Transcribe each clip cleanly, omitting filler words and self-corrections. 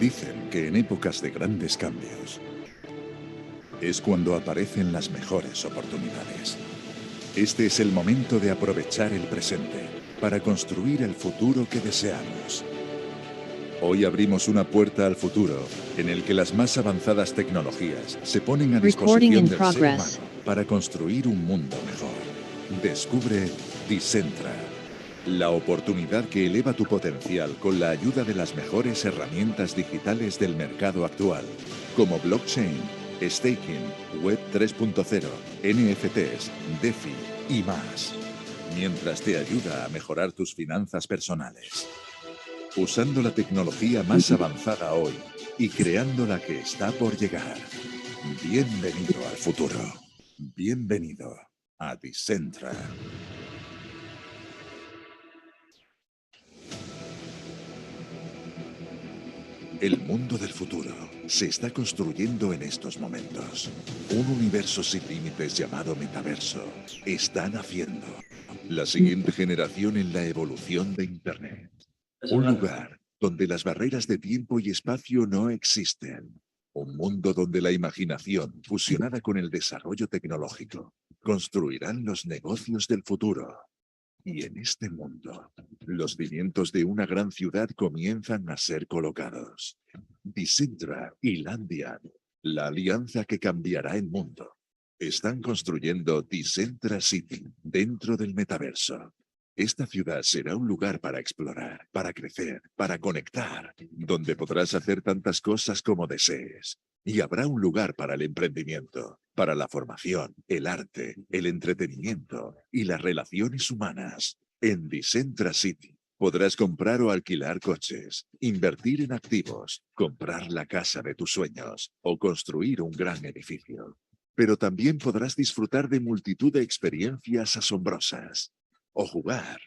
Dicen que en épocas de grandes cambios es cuando aparecen las mejores oportunidades. Este es el momento de aprovechar el presente para construir el futuro que deseamos. Hoy abrimos una puerta al futuro en el que las más avanzadas tecnologías se ponen a disposición del ser humano para construir un mundo mejor. Descubre Decentra, la oportunidad que eleva tu potencial con la ayuda de las mejores herramientas digitales del mercado actual, como blockchain, staking, web 3.0, NFTs, DeFi y más, mientras te ayuda a mejorar tus finanzas personales. Usando la tecnología más avanzada hoy y creando la que está por llegar. Bienvenido al futuro. Bienvenido a Decentra. El mundo del futuro se está construyendo en estos momentos. Un universo sin límites llamado metaverso está naciendo. La siguiente generación en la evolución de Internet. Un lugar donde las barreras de tiempo y espacio no existen. Un mundo donde la imaginación, fusionada con el desarrollo tecnológico, construirán los negocios del futuro. Y en este mundo, los cimientos de una gran ciudad comienzan a ser colocados. Decentra y Landian, la alianza que cambiará el mundo. Están construyendo Decentra City dentro del metaverso. Esta ciudad será un lugar para explorar, para crecer, para conectar, donde podrás hacer tantas cosas como desees. Y habrá un lugar para el emprendimiento, para la formación, el arte, el entretenimiento y las relaciones humanas. En Decentra City podrás comprar o alquilar coches, invertir en activos, comprar la casa de tus sueños o construir un gran edificio. Pero también podrás disfrutar de multitud de experiencias asombrosas o jugar,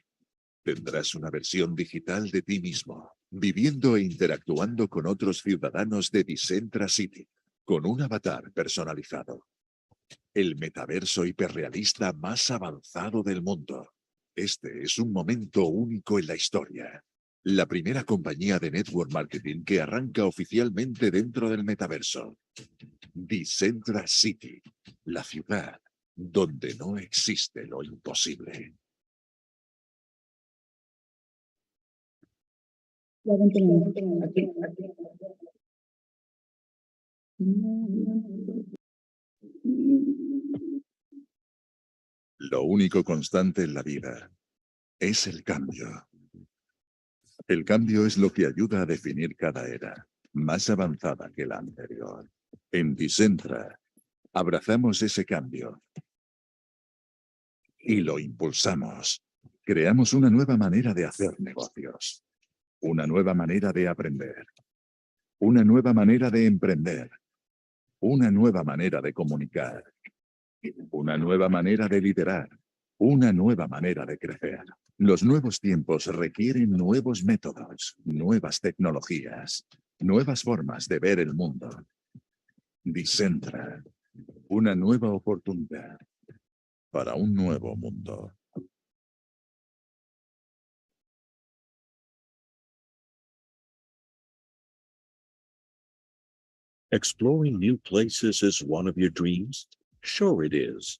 Tendrás una versión digital de ti mismo, viviendo e interactuando con otros ciudadanos de Decentra City, con un avatar personalizado. El metaverso hiperrealista más avanzado del mundo. Este es un momento único en la historia. La primera compañía de network marketing que arranca oficialmente dentro del metaverso. Decentra City, la ciudad donde no existe lo imposible. Lo único constante en la vida es el cambio. El cambio es lo que ayuda a definir cada era, más avanzada que la anterior. En Decentra, abrazamos ese cambio y lo impulsamos. Creamos una nueva manera de hacer negocios, una nueva manera de aprender, una nueva manera de emprender, una nueva manera de comunicar, una nueva manera de liderar, una nueva manera de crecer. Los nuevos tiempos requieren nuevos métodos, nuevas tecnologías, nuevas formas de ver el mundo. Decentra, una nueva oportunidad para un nuevo mundo. Exploring new places is one of your dreams? Sure it is.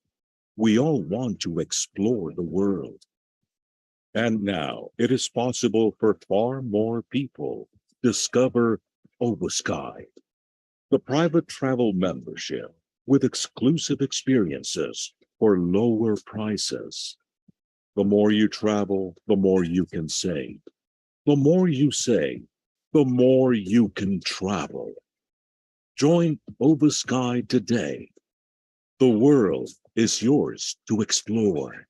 We all want to explore the world. And now it is possible for far more people. Discover Oversky, the private travel membership with exclusive experiences for lower prices. The more you travel, the more you can save. The more you save, the more you can travel. Join Oversky today. The world is yours to explore.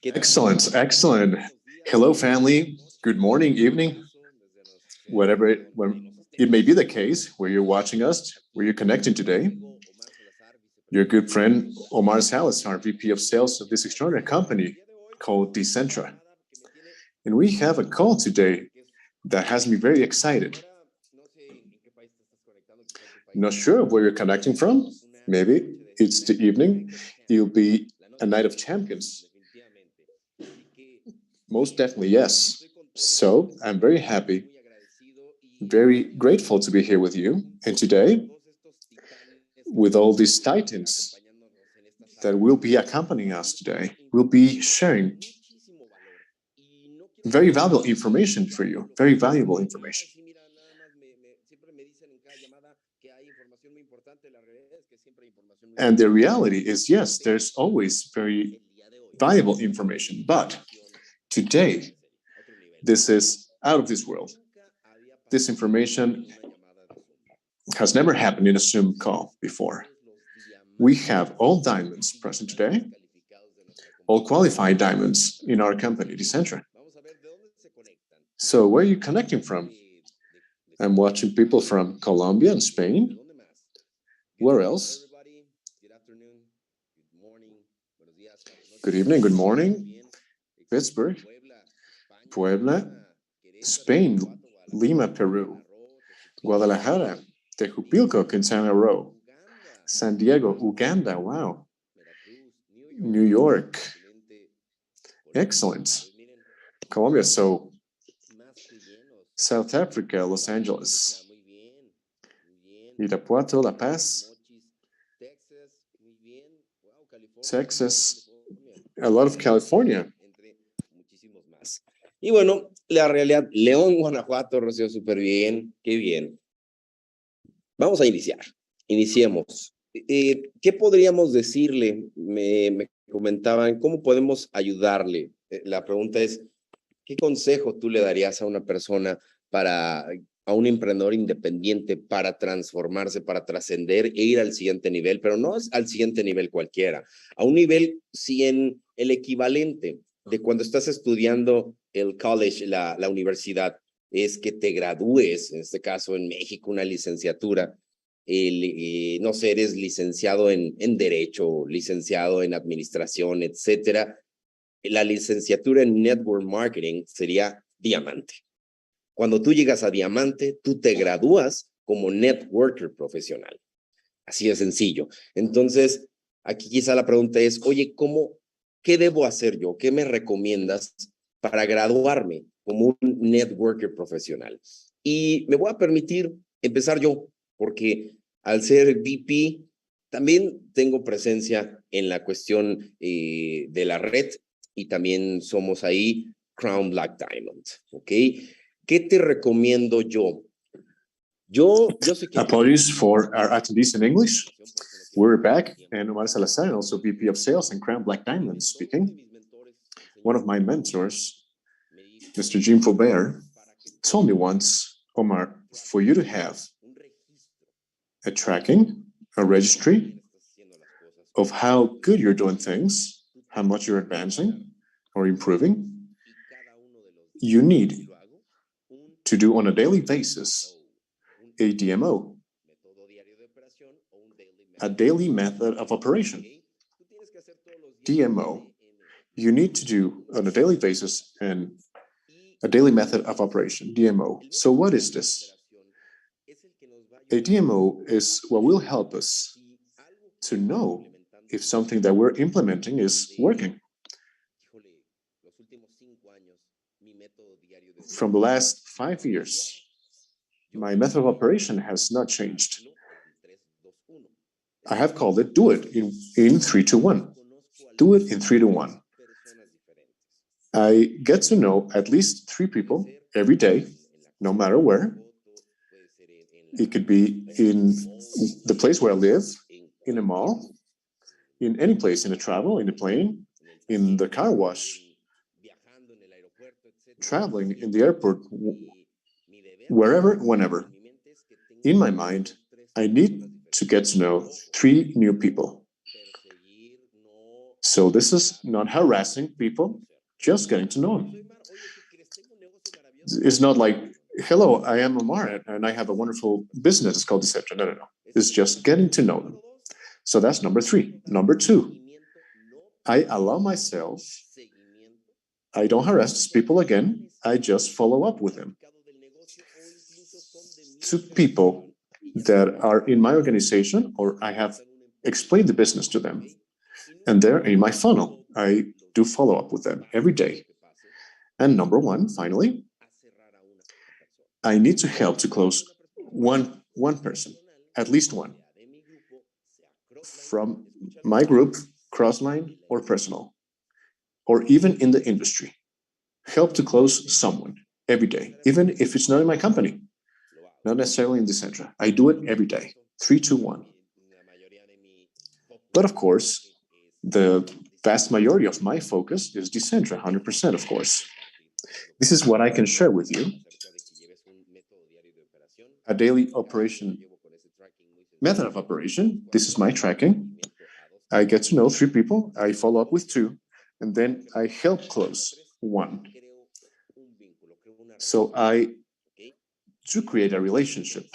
Excellent, excellent. Hello, family. Good morning, evening, whatever it may be the case, where you're watching us, where you're connecting today. Your good friend, Omar Salazar, VP of Sales of this extraordinary company called Decentra. And we have a call today that has me very excited. Not sure where you're connecting from. Maybe it's the evening. It'll be a night of champions. Most definitely, yes. So I'm very happy, very grateful to be here with you. And today, with all these titans that will be accompanying us today, we'll be sharing very valuable information for you, very valuable information. And the reality is, yes, there's always very valuable information, but today, this is out of this world. This information has never happened in a Zoom call before. We have all diamonds present today, all qualified diamonds in our company, Decentra. So where are you connecting from? I'm watching people from Colombia and Spain. Where else? Good evening, good morning. Pittsburgh, Puebla, Spain, Lima, Peru. Guadalajara, Tejupilco, Quintana Roo. San Diego, Uganda, wow. New York, excellent. Colombia, so South Africa, Los Angeles. Irapuato, La Paz, Texas, a lot of California. Y bueno, la realidad, León, Guanajuato, Rocío, súper bien, qué bien. Vamos a iniciar, iniciemos. ¿Qué podríamos decirle? Me comentaban, ¿cómo podemos ayudarle? La pregunta es, ¿qué consejo tú le darías a una persona a un emprendedor independiente para transformarse, para trascender e ir al siguiente nivel? Pero no es al siguiente nivel cualquiera, a un nivel 100, el equivalente de cuando estás estudiando el college, la universidad, es que te gradúes, en este caso en México, una licenciatura, no sé, eres licenciado en Derecho, licenciado en Administración, etcétera. La licenciatura en Network Marketing sería diamante. Cuando tú llegas a diamante, tú te gradúas como networker profesional. Así de sencillo. Entonces, aquí quizá la pregunta es, oye, ¿qué debo hacer yo? ¿Qué me recomiendas para graduarme como un networker profesional? Y me voy a permitir empezar yo, porque al ser VP, también tengo presencia en la cuestión de la red y también somos ahí Crown Black Diamond, ¿ok? ¿Qué te recomiendo yo? Yo sé que... Apologies for our attendees in English. We're back, and Omar Salazar, also VP of Sales and Crown Black Diamond speaking. One of my mentors, Mr. Jim Faubert, told me once, Omar, for you to have a tracking, a registry of how good you're doing things, how much you're advancing or improving, you need to do on a daily basis a DMO, a daily method of operation. DMO, you need to do on a daily basis and a daily method of operation, DMO. So what is this? A DMO is what will help us to know if something that we're implementing is working. From the last 5 years, my method of operation has not changed. I have called it, do it in 3 to 1. Do it in 3 to 1. I get to know at least 3 people every day, no matter where. It could be in the place where I live, in a mall, in any place, in a travel, in a plane, in the car wash, traveling in the airport, wherever, whenever. In my mind, I need to get to know 3 new people. So this is not harassing people, just getting to know them. It's not like, hello, I am Omar and I have a wonderful business. It's called Decentra. No. It's just getting to know them. So that's number 3. Number 2, I allow myself, I don't harass people again. I just follow up with them. To people that are in my organization, or I have explained the business to them, and they're in my funnel. I do follow up with them every day. And number 1, finally, I need to help to close one person, at least one, from my group, crossline or personal, or even in the industry. Help to close someone every day, even if it's not in my company, not necessarily in Decentra. I do it every day, 3 to 1. But of course, the vast majority of my focus is Decentra, 100%, of course. This is what I can share with you. A daily operation, method of operation. This is my tracking. I get to know 3 people. I follow up with 2, and then I help close 1. So I do create a relationship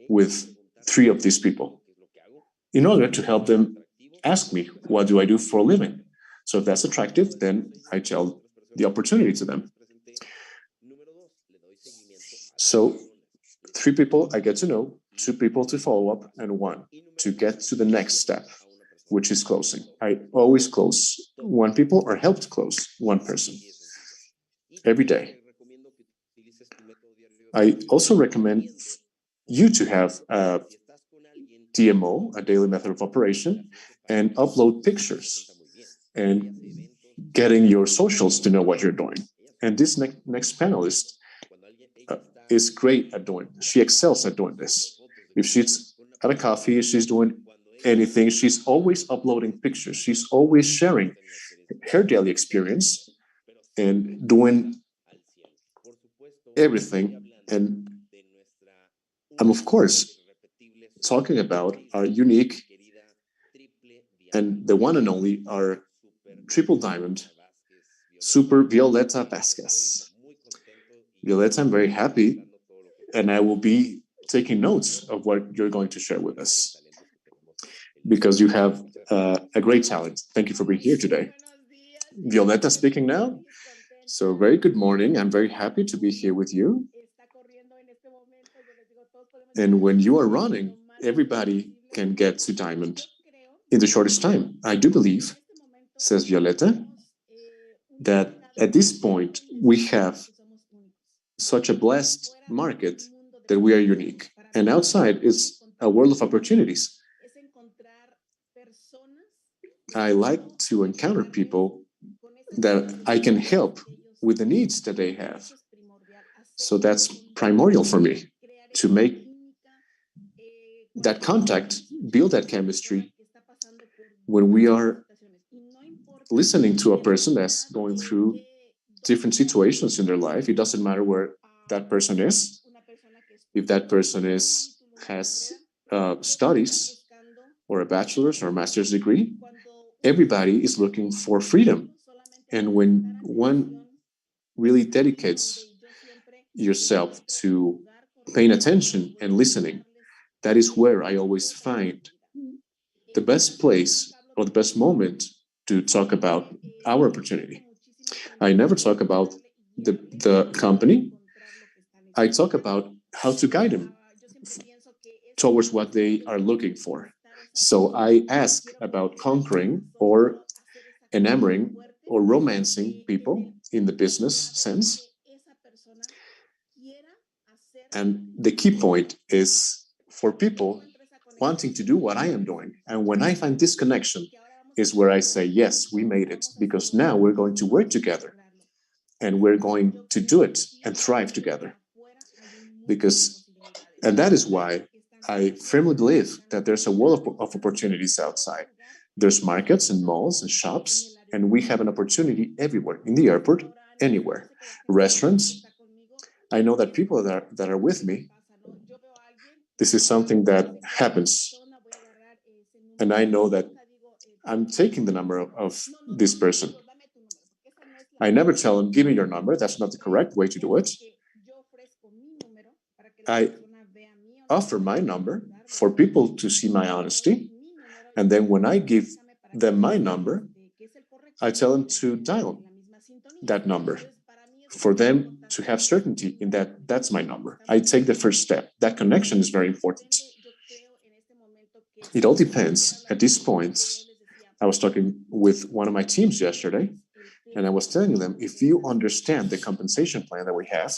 with 3 of these people in order to help them ask me, what do I do for a living? So if that's attractive, then I tell the opportunity to them. So 3 people I get to know, 2 people to follow up, and 1 to get to the next step, which is closing. I always close 1 people or help to close 1 person every day. I also recommend you to have a DMO, a daily method of operation, and upload pictures and getting your socials to know what you're doing. And this next panelist is great at doing this. She excels at doing this. If she's at a coffee, she's doing anything, she's always uploading pictures. She's always sharing her daily experience and doing everything. And I'm, of course, talking about our unique and the one and only, our triple diamond, Super Violeta Vasquez. Violeta, I'm very happy, and I will be taking notes of what you're going to share with us because you have a great talent. Thank you for being here today. Violeta speaking now. So very good morning. I'm very happy to be here with you. And when you are running, everybody can get to diamond in the shortest time. I do believe, says Violeta, that at this point we have such a blessed market that we are unique. And outside is a world of opportunities. I like to encounter people that I can help with the needs that they have. So that's primordial for me to make that contact, build that chemistry when we are listening to a person that's going through different situations in their life. It doesn't matter where that person is. If that person has studies or a bachelor's or a master's degree, everybody is looking for freedom. And when one really dedicates yourself to paying attention and listening, that is where I always find the best place or the best moment to talk about our opportunity. I never talk about the company. I talk about how to guide them towards what they are looking for. So I ask about conquering or enamoring or romancing people in the business sense. And the key point is for people wanting to do what I am doing. And when I find this connection is where I say, yes, we made it, because now we're going to work together and we're going to do it and thrive together. And that is why I firmly believe that there's a world of opportunities outside. There's markets and malls and shops, and we have an opportunity everywhere, in the airport, anywhere. Restaurants. I know that people that are with me, this is something that happens. And I know that I'm taking the number of this person. I never tell them, give me your number. That's not the correct way to do it. I offer my number for people to see my honesty. And then when I give them my number, I tell them to dial that number for them to have certainty in that that's my number. I take the first step. That connection is very important. It all depends. At this point, I was talking with one of my teams yesterday, and I was telling them, if you understand the compensation plan that we have,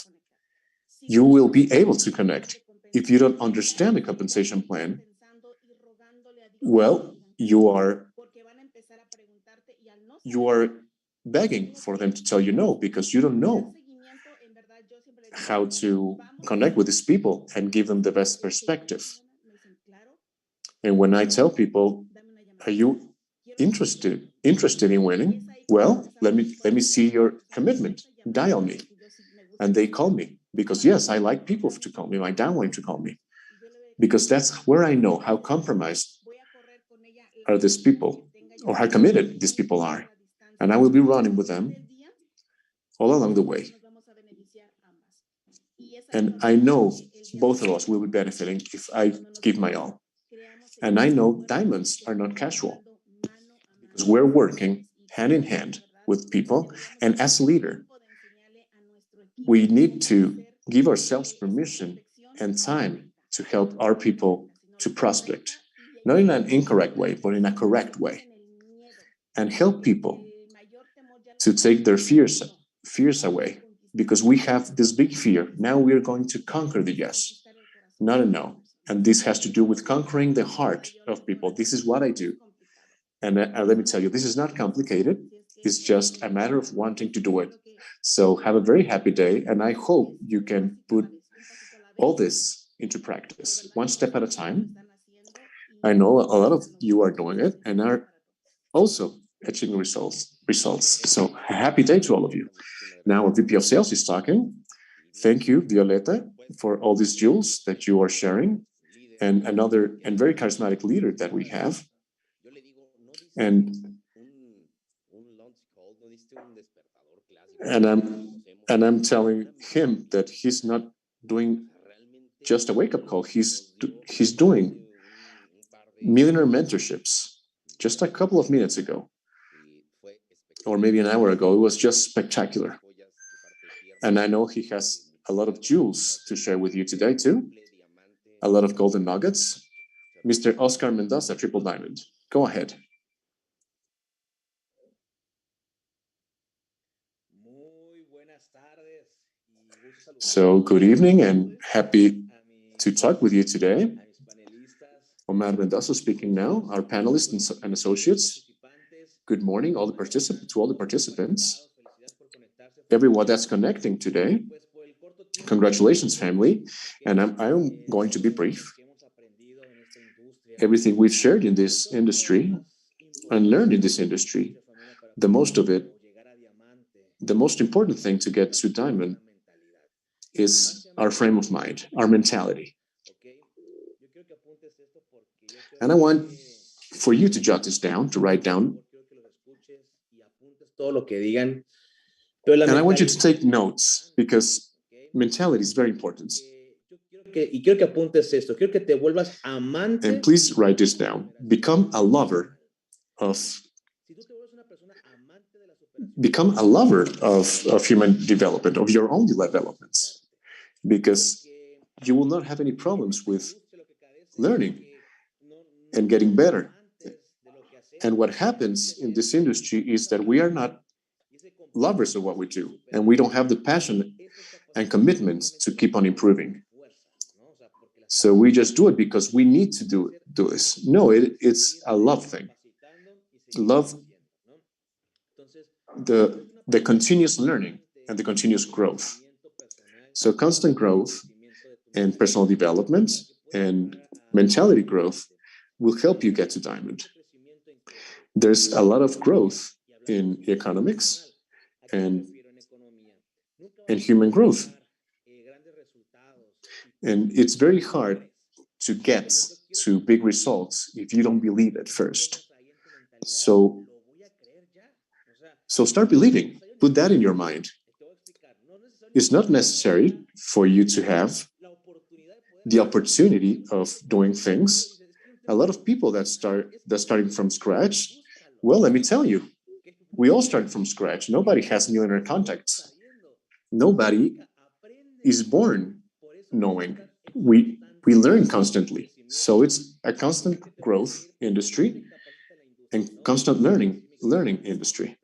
you will be able to connect. If you don't understand the compensation plan, well, you are begging for them to tell you no, because you don't know how to connect with these people and give them the best perspective. And when I tell people, are you interested in winning? Well, let me see your commitment. Dial me. And they call me because, yes, I like people to call me. I downline to call me because that's where I know how compromised are these people or how committed these people are. And I will be running with them all along the way. And I know both of us will be benefiting if I give my all. And I know diamonds are not casual because we're working hand in hand with people. And as a leader, we need to give ourselves permission and time to help our people to prospect, not in an incorrect way, but in a correct way, and help people to take their fears away, because we have this big fear. Now we are going to conquer the yes, not a no. And this has to do with conquering the heart of people. This is what I do. And let me tell you, this is not complicated. It's just a matter of wanting to do it. So have a very happy day. And I hope you can put all this into practice, one step at a time. I know a lot of you are doing it and are also achieving results. So a happy day to all of you. Now, our VP of Sales is talking. Thank you, Violeta, for all these jewels that you are sharing, and another and very charismatic leader that we have. And I'm telling him that he's not doing just a wake-up call. He's doing millionaire mentorships just a couple of minutes ago, or maybe an hour ago. It was just spectacular. And I know he has a lot of jewels to share with you today too, a lot of golden nuggets. Mr. Oscar Mendoza, Triple Diamond, go ahead. So good evening and happy to talk with you today. Omar Mendoza speaking now, our panelists and associates. Good morning, to all the participants, everyone that's connecting today. Congratulations, family. And I'm going to be brief. Everything we've shared in this industry and learned in this industry, the most of it, the most important thing to get to diamond is our frame of mind, our mentality. And I want for you to jot this down, to write down. And I want you to take notes, because mentality is very important. And please write this down. Become a lover of human development, of your own developments, because you will not have any problems with learning and getting better. And what happens in this industry is that we are not lovers of what we do, and we don't have the passion and commitment to keep on improving. So we just do it because we need to do this. No, it's a love thing. Love the continuous learning and the continuous growth. So constant growth and personal development and mentality growth will help you get to diamond. There's a lot of growth in economics and human growth. And it's very hard to get to big results if you don't believe it first. So start believing. Put that in your mind. It's not necessary for you to have the opportunity of doing things. A lot of people that's starting from scratch, well, let me tell you, we all start from scratch. Nobody has millionaire contacts. Nobody is born knowing. We learn constantly. So it's a constant growth industry and constant learning industry.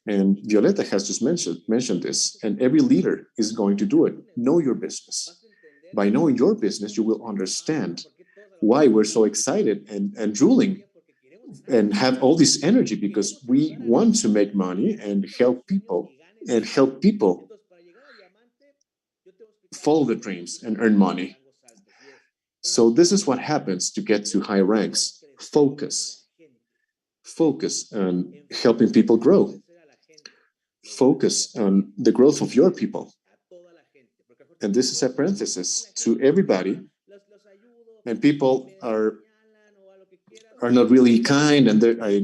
And Violeta has just mentioned this, and every leader is going to do it. Know your business. By knowing your business, you will understand why we're so excited and drooling and have all this energy, because we want to make money and help people follow their dreams and earn money. So this is what happens to get to high ranks. Focus on helping people grow. Focus on the growth of your people. And this is a parenthesis to everybody. And people are not really kind, and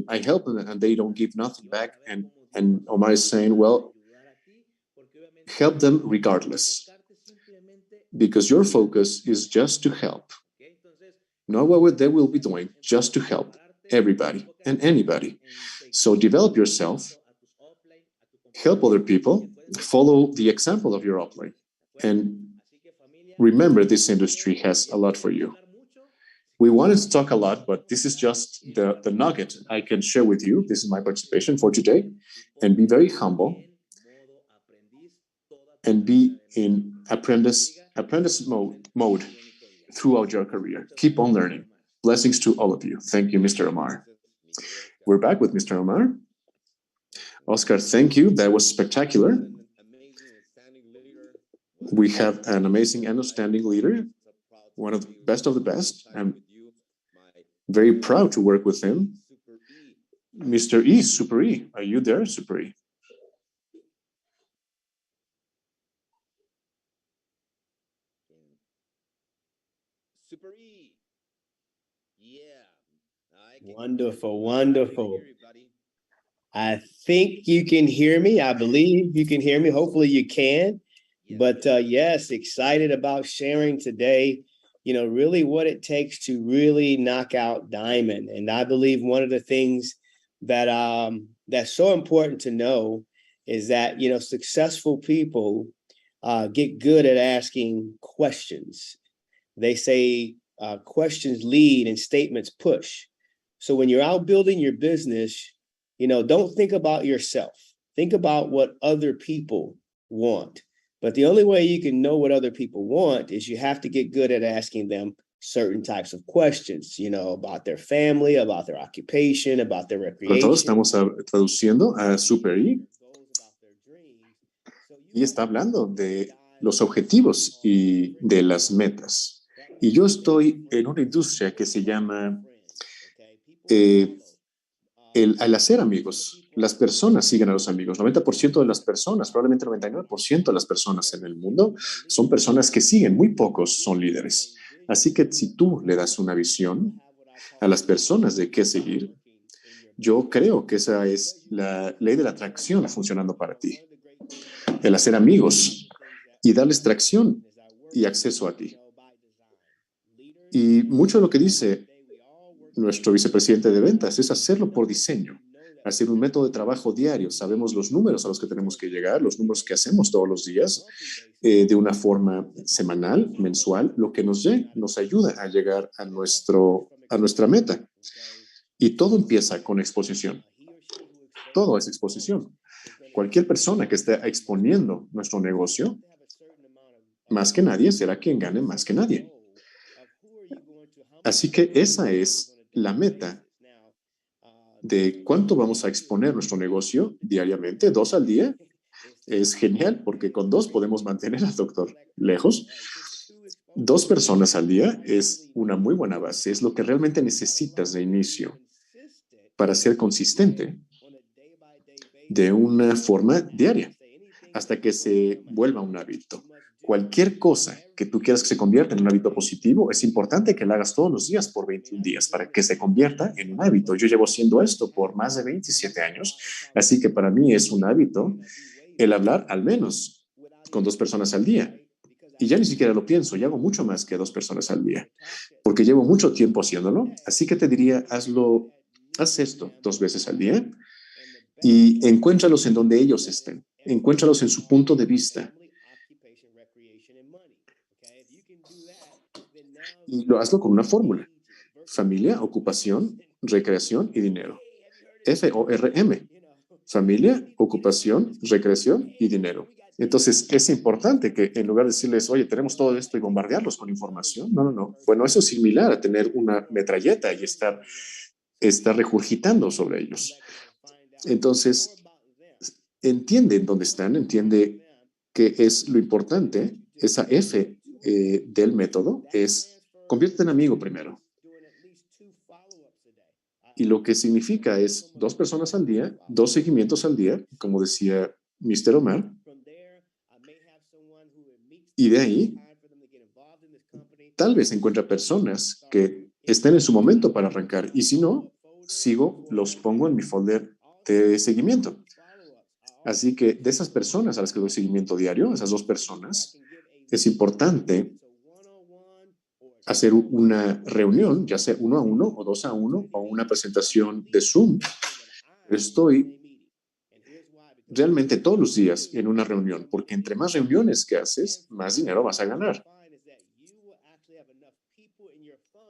I help them and they don't give nothing back. And Omar is saying, well, help them regardless, because your focus is just to help. Not what they will be doing, just to help everybody and anybody. So develop yourself, help other people, follow the example of your upline. And remember, this industry has a lot for you. We wanted to talk a lot, but this is just the nugget I can share with you. This is my participation for today. And be very humble and be in apprentice mode throughout your career. Keep on learning. Blessings to all of you. Thank you, Mr. Omar. We're back with Mr. Omar. Oscar, thank you. That was spectacular. We have an amazing and outstanding leader, one of the best. I'm very proud to work with him. Mr. E, Super E, are you there, Super E? Super E. Yeah. Wonderful, wonderful. I think you can hear me. I believe you can hear me. Hopefully you can. But yes, excited about sharing today, really what it takes to really knock out diamond. And I believe one of the things that that's so important to know is that, successful people get good at asking questions. They say questions lead and statements push. So when you're out building your business, don't think about yourself. Think about what other people want. But the only way you can know what other people want is you have to get good at asking them certain types of questions, about their family, about their occupation, about their recreation. Todos estamos traduciendo a Super E y está hablando de los objetivos y de las metas. Y yo estoy en una industria que se llama al hacer amigos. Las personas siguen a los amigos. 90% de las personas, probablemente 99% de las personas en el mundo son personas que siguen. Muy pocos son líderes. Así que si tú le das una visión a las personas de qué seguir, yo creo que esa es la ley de la atracción funcionando para ti. El hacer amigos y darles tracción y acceso a ti. Y mucho de lo que dice nuestro vicepresidente de ventas es hacerlo por diseño, hacer un método de trabajo diario. Sabemos los números a los que tenemos que llegar, los números que hacemos todos los días, de una forma semanal, mensual, lo que nos ayuda a llegar a nuestra meta. Y todo empieza con exposición. Todo es exposición. Cualquier persona que esté exponiendo nuestro negocio, más que nadie, será quien gane más que nadie. Así que esa es la meta de cuánto vamos a exponer nuestro negocio diariamente. 2 al día es genial porque con 2 podemos mantener al doctor lejos. 2 personas al día es una muy buena base. Es lo que realmente necesitas de inicio para ser consistente de una forma diaria hasta que se vuelva un hábito. Cualquier cosa que tú quieras que se convierta en un hábito positivo, es importante que la hagas todos los días por 21 días para que se convierta en un hábito. Yo llevo haciendo esto por más de 27 años, así que para mí es un hábito el hablar al menos con 2 personas al día. Y ya ni siquiera lo pienso, ya hago mucho más que 2 personas al día, porque llevo mucho tiempo haciéndolo. Así que te diría, haz esto 2 veces al día y encuéntralos en donde ellos estén. Encuéntralos en su punto de vista. Y lo hazlo con una fórmula. Familia, ocupación, recreación y dinero. FORM. Familia, ocupación, recreación y dinero. Entonces, es importante que en lugar de decirles, oye, tenemos todo esto y bombardearlos con información. No. Bueno, eso es similar a tener una metralleta y estar regurgitando sobre ellos. Entonces, entiende dónde están, entiende qué es lo importante. Esa F del método es conviértete en amigo primero. Y lo que significa es 2 personas al día, 2 seguimientos al día, como decía Mr. Omar. Y de ahí, tal vez encuentra personas que estén en su momento para arrancar. Y si no, los pongo en mi folder de seguimiento. Así que de esas personas a las que doy seguimiento diario, esas 2 personas, es importante hacer una reunión, ya sea 1 a 1 o 2 a 1 o una presentación de Zoom. Estoy realmente todos los días en una reunión, porque entre más reuniones que haces, más dinero vas a ganar.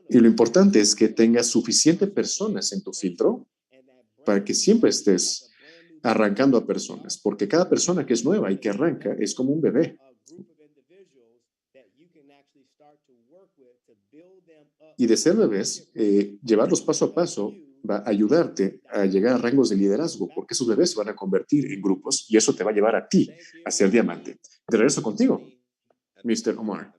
Y lo importante es que tengas suficientes personas en tu filtro para que siempre estés arrancando a personas, porque cada persona que es nueva y que arranca es como un bebé. Y de ser bebés, llevarlos paso a paso va a ayudarte a llegar a rangos de liderazgo, porque esos bebés se van a convertir en grupos y eso te va a llevar a ti a ser diamante. De regreso contigo, Mr. Omar.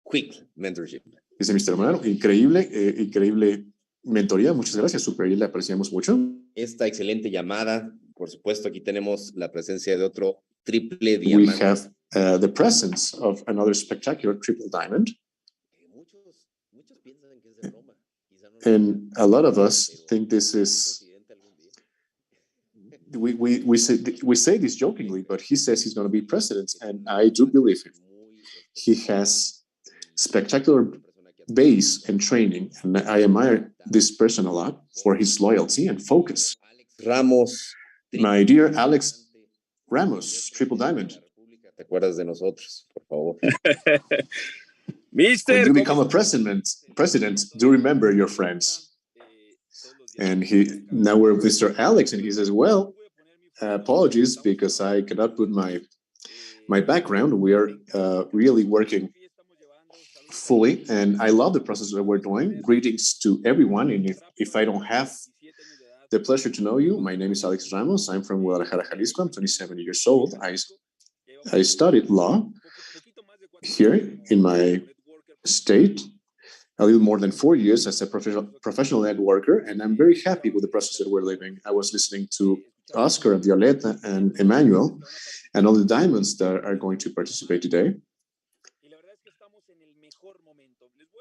Quick mentorship. Dice Mr. Omar, increíble, increíble mentoría. Muchas gracias, super, le apreciamos mucho. Esta excelente llamada. Por supuesto, aquí tenemos la presencia de otro triple We diamante. have the presence of another spectacular triple diamond. Muchos piensan que es de broma. And a lot of us think this is, we say this jokingly, but he says he's going to be president, and I do believe him. He has spectacular base and training, and I admire this person a lot for his loyalty and focus. Ramos. My dear Alex Ramos, triple diamond. ¿Te acuerdas de nosotros, por favor? Mister, when you become a president, do remember your friends. And now we're with Mr. Alex, and he says, well, apologies because I cannot put my background. We are really working fully, and I love the process that we're doing. Greetings to everyone, and if I don't have the pleasure to know you, my name is Alex Ramos. I'm from Guadalajara, Jalisco. I'm 27 years old. I studied law here in my state, a little more than 4 years as a professional networker, and I'm very happy with the process that we're living. I was listening to Oscar, Violeta, and Emmanuel, and all the diamonds that are going to participate today.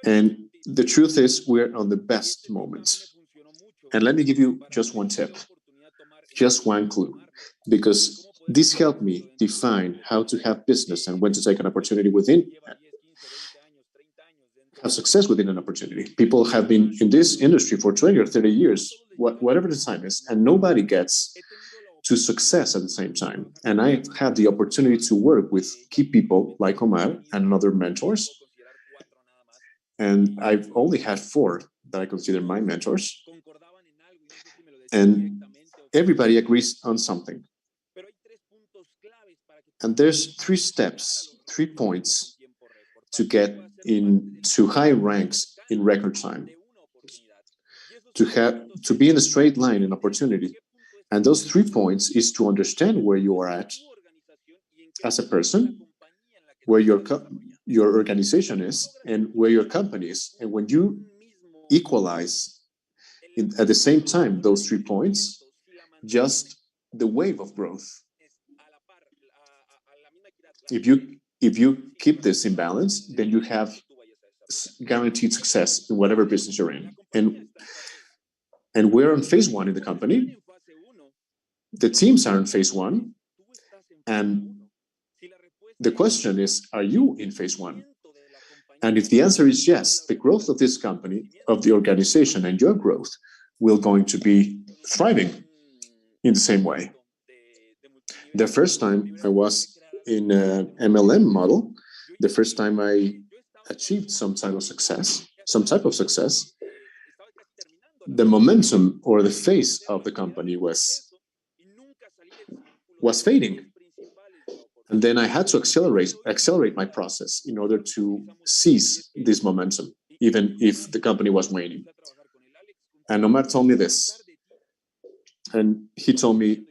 And the truth is, we're on the best moments. And let me give you just one tip, just one clue, because this helped me define how to have business and when to take an opportunity within, have success within an opportunity. People have been in this industry for 20 or 30 years, whatever the time is, and nobody gets to success at the same time. And I had the opportunity to work with key people like Omar and other mentors. And I've only had 4 that I consider my mentors. And everybody agrees on something. And there's 3 steps, 3 points to get into high ranks in record time, to be in a straight line in opportunity. And those 3 points is to understand where you are at as a person, where your organization is, and where your company is. And when you equalize at the same time those 3 points, just the wave of growth. If you keep this in balance, then you have guaranteed success in whatever business you're in. And we're on phase 1 in the company. The teams are in phase 1. And the question is, are you in phase 1? And if the answer is yes, the growth of this company, of the organization, and your growth will going to be thriving in the same way. The first time I was in an MLM model, the first time I achieved some type of success, the momentum or the face of the company was fading. And then I had to accelerate my process in order to seize this momentum, even if the company was waning. And Omar told me this. And he told me,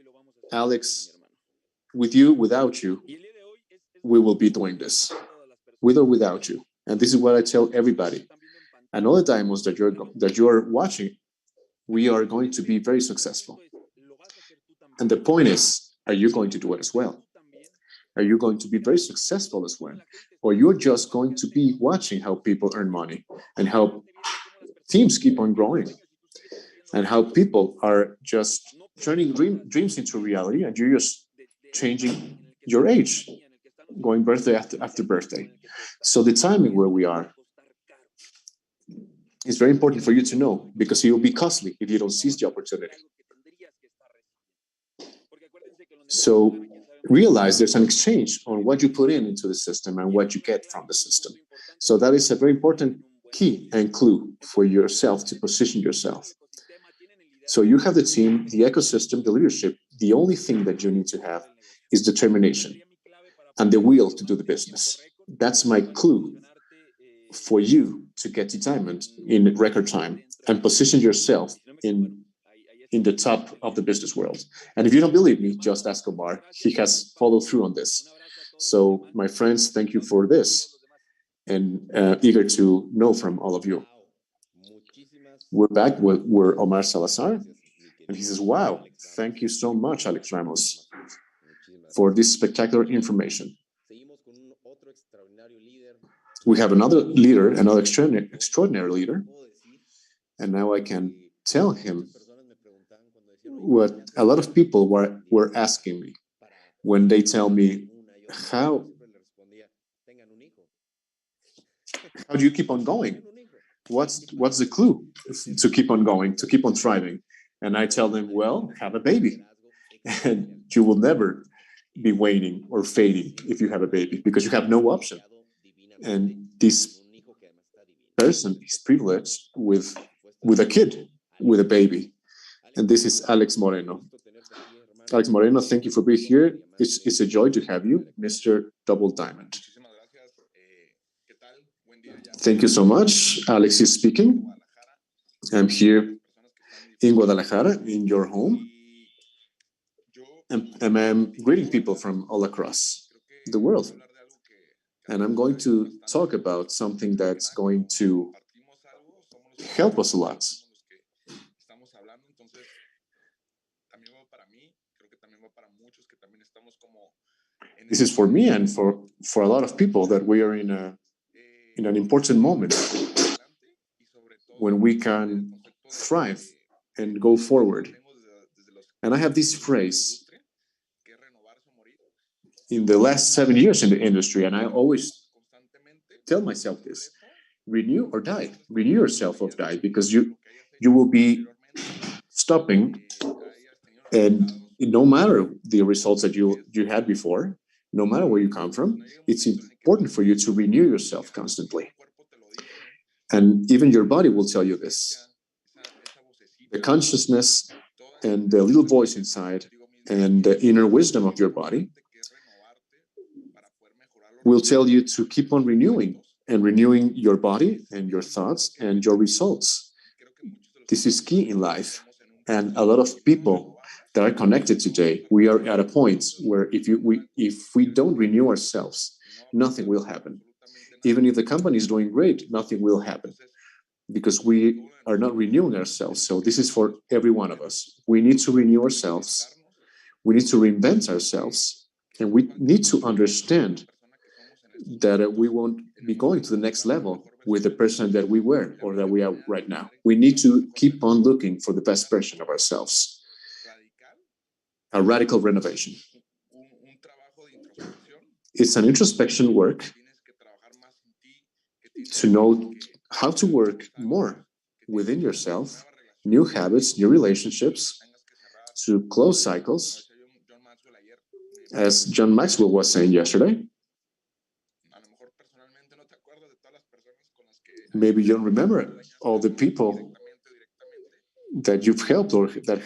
Alex, with you, without you, we will be doing this, with or without you. And this is what I tell everybody. And all the diamonds that you're watching, we are going to be very successful. And the point is, are you going to do it as well? Are you going to be very successful as well? Or you're just going to be watching how people earn money and how teams keep on growing and how people are just turning dreams into reality, and you're just changing your age, going birthday after birthday. So the timing where we are is very important for you to know, because it will be costly if you don't seize the opportunity. So realize there's an exchange on what you put into the system and what you get from the system. So that is a very important key and clue for yourself to position yourself. So you have the team, the ecosystem, the leadership. The only thing that you need to have is determination and the will to do the business. That's my clue for you to get to diamond in record time and position yourself in the top of the business world. And if you don't believe me, just ask Omar. He has followed through on this. So, my friends, thank you for this, and eager to know from all of you. We're back with Omar Salazar, and he says, wow, thank you so much, Alex Ramos, for this spectacular information. We have another leader, another extraordinary leader, and now I can tell him what a lot of people were asking me when they tell me, how do you keep on going? What's the clue to keep on going, to keep on thriving? And I tell them, well, have a baby. And you will never be waning or fading if you have a baby, because you have no option. And this person is privileged with a kid, with a baby. And this is Alex Moreno. Alex Moreno, thank you for being here. It's a joy to have you, Mr. Double Diamond. Thank you so much. Alex is speaking. I'm here in Guadalajara, in your home. And I'm greeting people from all across the world. And I'm going to talk about something that's going to help us a lot. This is for me and for a lot of people, that we are in an important moment when we can thrive and go forward. And I have this phrase in the last 7 years in the industry, and I always tell myself this: renew or die. Renew yourself or die, because you will be stopping, and no matter the results that you had before, no matter where you come from, it's important for you to renew yourself constantly. And even your body will tell you this. The consciousness and the little voice inside and the inner wisdom of your body will tell you to keep on renewing your body and your thoughts and your results. This is key in life. And a lot of people that are connected today, we are at a point where if we don't renew ourselves, nothing will happen. Even if the company is doing great, nothing will happen, because we are not renewing ourselves. So this is for every one of us. We need to renew ourselves. We need to reinvent ourselves. And we need to understand that we won't be going to the next level with the person that we were or that we are right now. We need to keep on looking for the best version of ourselves. A radical renovation. It's an introspection work to know how to work more within yourself, new habits, new relationships, to close cycles. As John Maxwell was saying yesterday, maybe you don't remember all the people that you've helped or that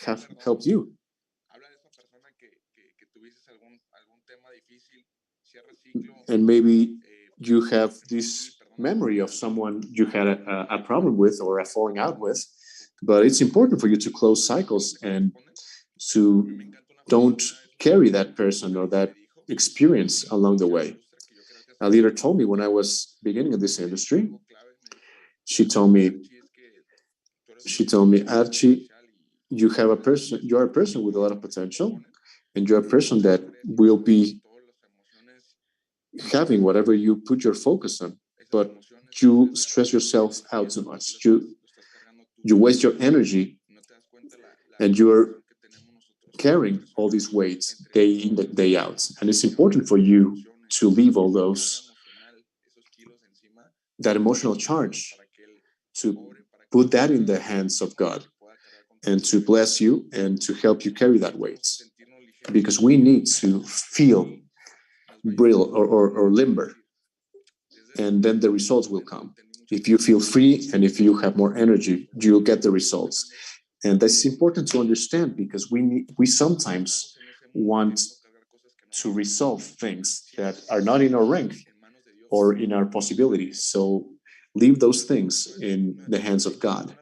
have helped you. And maybe you have this memory of someone you had a problem with or a falling out with, but it's important for you to close cycles and to don't carry that person or that experience along the way. A leader told me when I was beginning of this industry, she told me, Archie, you are a person with a lot of potential, and you're a person that will be having whatever you put your focus on, but you stress yourself out too much. You waste your energy, and you're carrying all these weights day in, day out. And it's important for you to leave all that emotional charge, to put that in the hands of God, and to bless you and to help you carry that weight. because we need to feel brittle or limber, and then the results will come. If you feel free and if you have more energy, you'll get the results. And that's important to understand, because we sometimes want to resolve things that are not in our rank or in our possibilities. So leave those things in the hands of God.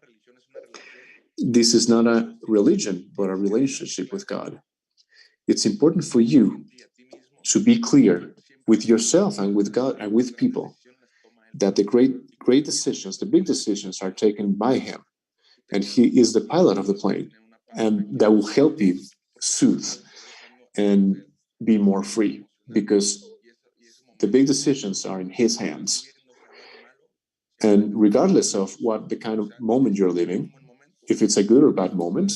This is not a religion, but a relationship with God. It's important for you to be clear with yourself and with God and with people that the great decisions, the big decisions, are taken by Him, and He is the pilot of the plane, and that will help you soothe and be more free, because the big decisions are in His hands. And regardless of what the kind of moment you're living, if it's a good or bad moment,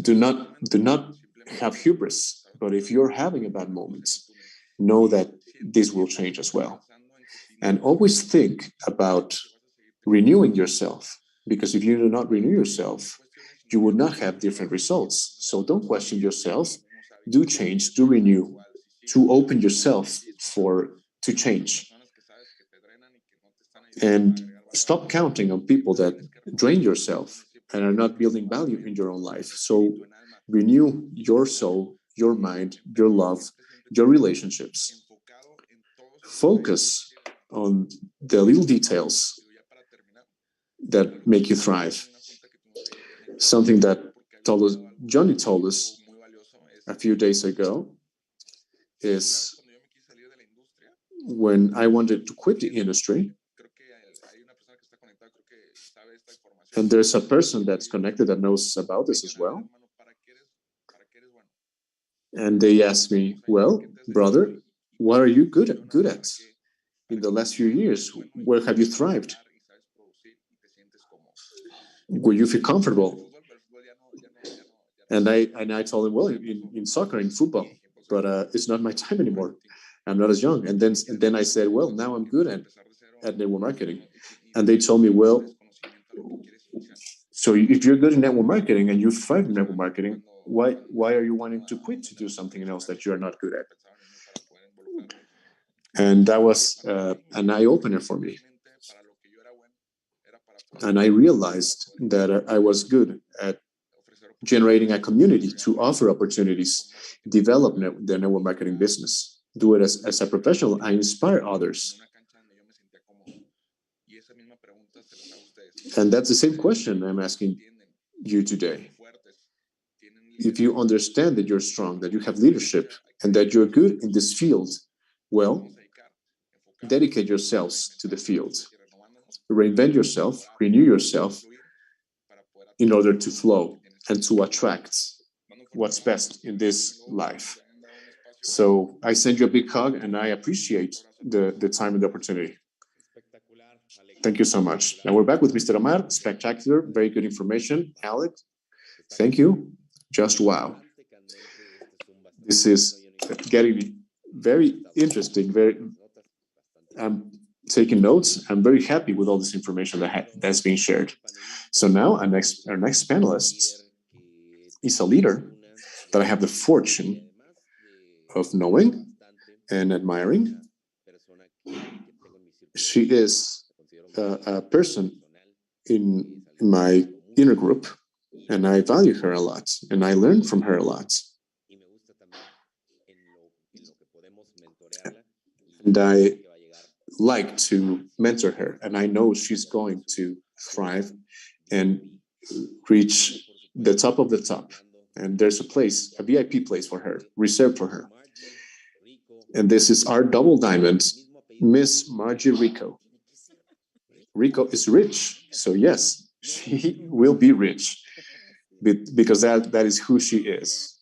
do not have hubris. But if you're having a bad moment, know that this will change as well. And always think about renewing yourself, because if you do not renew yourself, you will not have different results. So don't question yourself. Do change, do renew, to open yourself to change. And stop counting on people that drain yourself and are not building value in your own life. So renew your soul, your mind, your love, your relationships. Focus on the little details that make you thrive. Something that Johnny told us a few days ago is, when I wanted to quit the industry, and there's a person that's connected that knows about this as well, and they asked me, well, brother, what are you good at in the last few years? Where have you thrived? Where you feel comfortable? And I told him, well, in soccer, in football, but it's not my time anymore. I'm not as young. And then I said, well, now I'm good at network marketing. And they told me, well, so if you're good in network marketing and you thrive in network marketing, why are you wanting to quit to do something else that you're not good at? And that was an eye-opener for me. And I realized that I was good at generating a community to offer opportunities, develop the network marketing business, do it as a professional. I inspire others. And that's the same question I'm asking you today. If you understand that you're strong, that you have leadership, and that you're good in this field, well, dedicate yourselves to the field. Reinvent yourself, renew yourself in order to flow and to attract what's best in this life. So I send you a big hug, and I appreciate the time and the opportunity. Thank you so much. Now we're back with Mr. Omar. Spectacular, very good information. Alex, thank you. Just wow. This is getting very interesting. I'm taking notes. I'm very happy with all this information that's being shared. So now our next panelist is a leader that I have the fortune of knowing and admiring. She is a person in my inner group, and I value her a lot, and I learn from her a lot. And I like to mentor her, and I know she's going to thrive and reach the top of the top. And there's a VIP place for her, reserved for her. And this is our double diamond, Miss Margie Rico. Rico is rich, so yes, she will be rich, because that is who she is.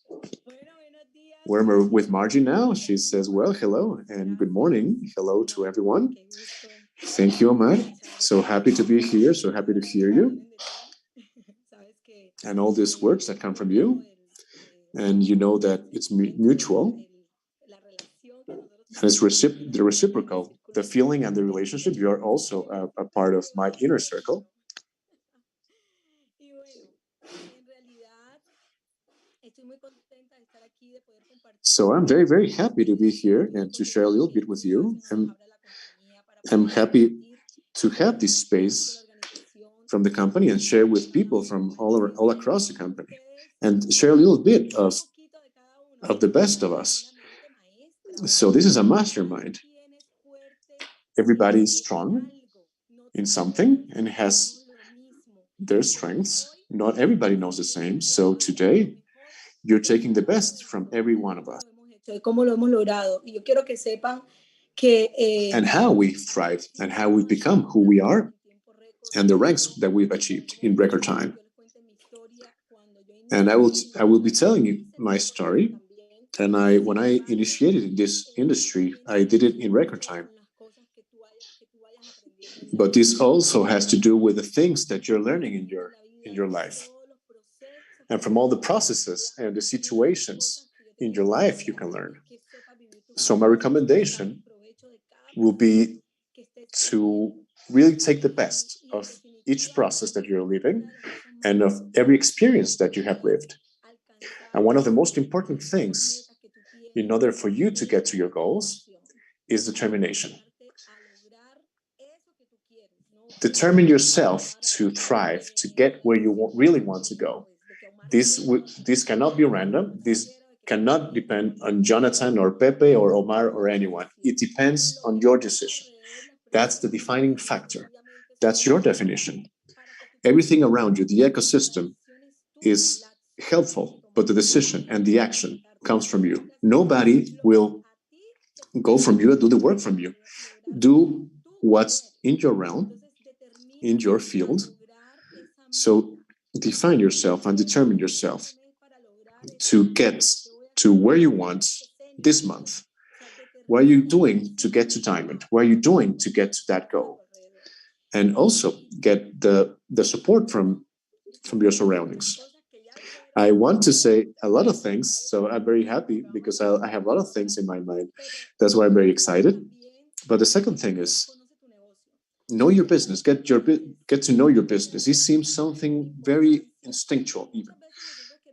We're with Margie now. She says, well, hello and good morning. Hello to everyone. Thank you, Omar. So happy to be here. So happy to hear you. And all these words that come from you. And you know that it's mutual. And it's the reciprocal, the feeling and the relationship. You are also a part of my inner circle. So I'm very, very happy to be here and to share a little bit with you. I'm happy to have this space from the company and share with people from all across the company and share a little bit of the best of us. So this is a mastermind. Everybody is strong in something and has their strengths. Not everybody knows the same. So today, you're taking the best from every one of us. And how we thrive and how we become who we are and the ranks that we've achieved in record time. And I will be telling you my story. And when I initiated this industry, I did it in record time. But this also has to do with the things that you're learning in your life. And from all the processes and the situations in your life, you can learn. So my recommendation will be to really take the best of each process that you're living and of every experience that you have lived. And one of the most important things in order for you to get to your goals is determination. Determine yourself to thrive, to get where you really want to go. This cannot be random. This cannot depend on Jonathan or Pepe or Omar or anyone. It depends on your decision. That's the defining factor. That's your definition. Everything around you, the ecosystem, is helpful, but the decision and the action comes from you. Nobody will go from you and do the work from you. Do what's in your realm, in your field. So define yourself and determine yourself to get to where you want this month. What are you doing to get to diamond? What are you doing to get to that goal? And also get the support from your surroundings. I want to say a lot of things, so I'm very happy because I have a lot of things in my mind. That's why I'm very excited. But the second thing is know your business. Get to know your business. It seems something very instinctual even,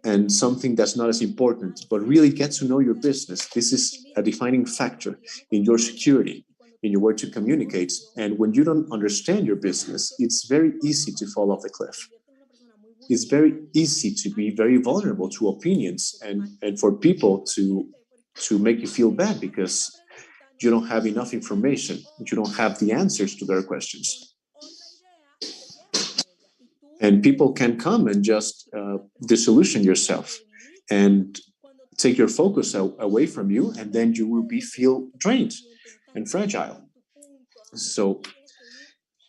and something that's not as important, but really get to know your business. This is a defining factor in your security, in your way to communicate. And when you don't understand your business, it's very easy to fall off the cliff. It's very easy to be very vulnerable to opinions and for people to make you feel bad because you don't have enough information. You don't have the answers to their questions. And people can come and just disillusion yourself and take your focus away from you, and then you will feel drained and fragile. So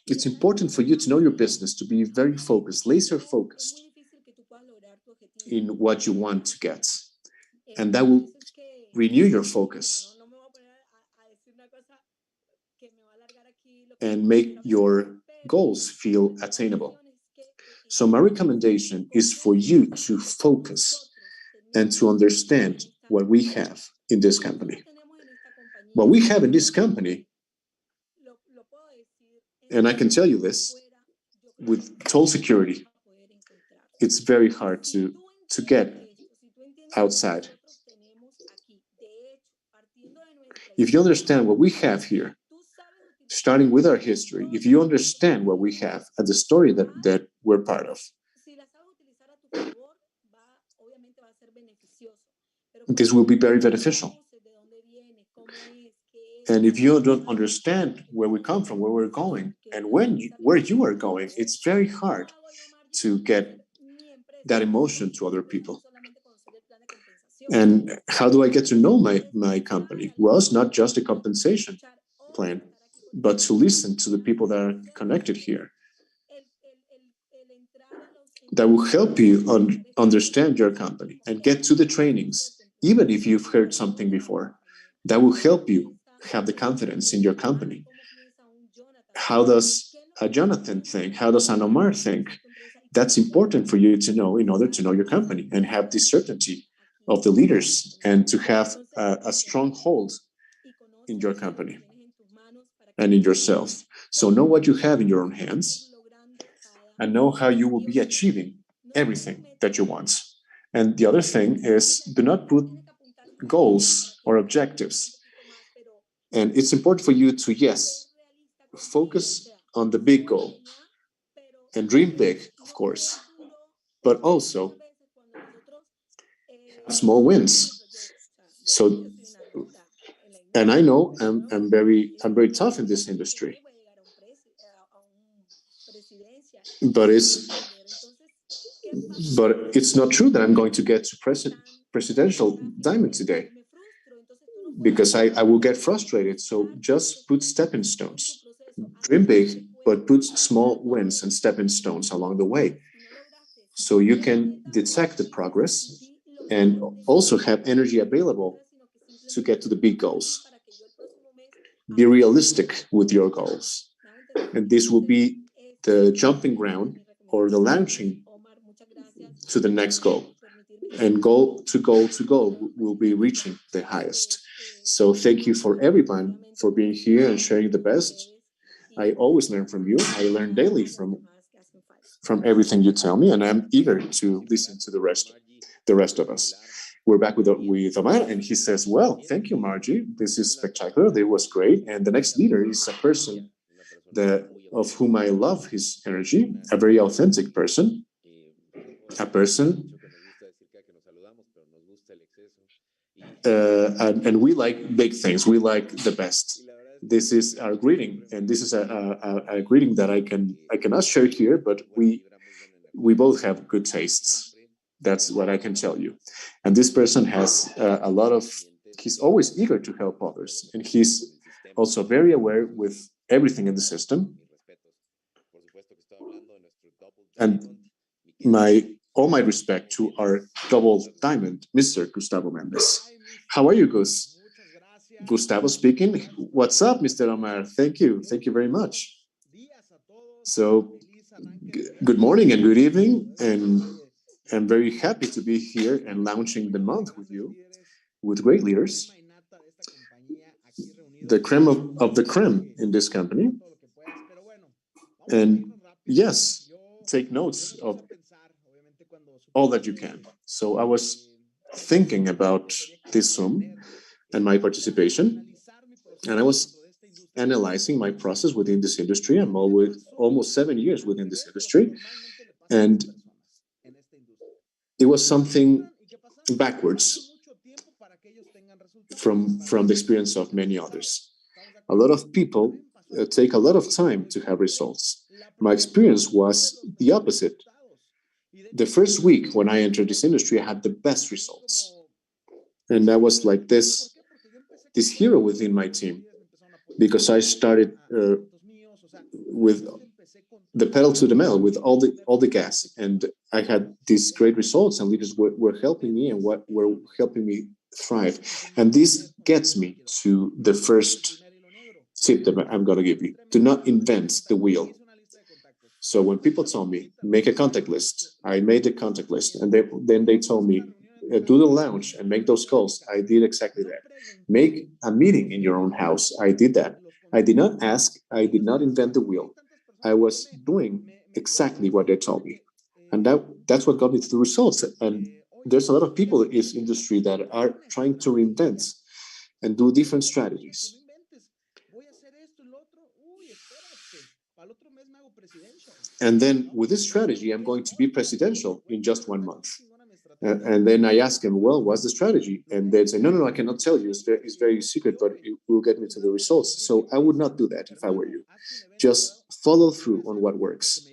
it's important for you to know your business, to be very focused, laser focused in what you want to get. And that will renew your focus and make your goals feel attainable. So my recommendation is for you to focus and to understand what we have in this company. What we have in this company, and I can tell you this with total security, it's very hard to get outside. If you understand what we have here, starting with our history, if you understand what we have and the story that we're part of, this will be very beneficial. And if you don't understand where we come from, where we're going, and where you are going, it's very hard to get that emotion to other people. And how do I get to know my company? Well, it's not just a compensation plan, but to listen to the people that are connected here. That will help you understand your company and get to the trainings, even if you've heard something before. That will help you have the confidence in your company. How does a Jonathan think? How does an Omar think? That's important for you to know in order to know your company and have the certainty of the leaders and to have a strong hold in your company and in yourself. So know what you have in your own hands and know how you will be achieving everything that you want. And the other thing is, do not put goals or objectives. And it's important for you to, yes, focus on the big goal and dream big, of course, but also small wins. So, and I know I'm very tough in this industry, but it's not true that I'm going to get to presidential diamond today, because I will get frustrated. So just put stepping stones, dream big, but put small wins and stepping stones along the way, so you can detect the progress and also have energy available to get to the big goals. Be realistic with your goals, and this will be the jumping ground or the launching to the next goal. And goal to goal will be reaching the highest. So thank you for everyone for being here and sharing the best. I always learn from you. I learn daily from everything you tell me, and I'm eager to listen to the rest of us. We're back with Omar, and he says, well, thank you, Margie. This is spectacular. It was great. And the next leader is a person of whom I love his energy, a very authentic person, a person. And we like big things. We like the best. This is our greeting, and this is a greeting that I cannot share here, but we both have good tastes. That's what I can tell you. And this person has he's always eager to help others, and he's also very aware with everything in the system. And all my respect to our double diamond, Mr. Gustavo Mendes. How are you, Gus? Gustavo speaking. What's up, Mr. Omar? Thank you. Thank you very much. So, good morning and good evening. And I'm very happy to be here and launching the month with you, with great leaders, the creme of the creme in this company. And yes, take notes of all that you can. So I was thinking about this Zoom and my participation, and I was analyzing my process within this industry. I'm almost 7 years within this industry, and it was something backwards from the experience of many others. A lot of people take a lot of time to have results. My experience was the opposite. The first week when I entered this industry, I had the best results. And I was like this hero within my team, because I started with the pedal to the metal, with all the gas, and I had these great results, and leaders were helping me and were helping me thrive. And this gets me to the first tip that I'm going to give you. Do not invent the wheel. So when people told me, make a contact list, I made a contact list. And then they told me, do the launch and make those calls. I did exactly that. Make a meeting in your own house. I did that. I did not ask. I did not invent the wheel. I was doing exactly what they told me. And that's what got me to the results. And there's a lot of people in this industry that are trying to reinvent and do different strategies. And then with this strategy, I'm going to be presidential in just 1 month. And then I ask them, well, what's the strategy? And they'd say, no, I cannot tell you. It's very secret, but it will get me to the results. So I would not do that if I were you. Just follow through on what works.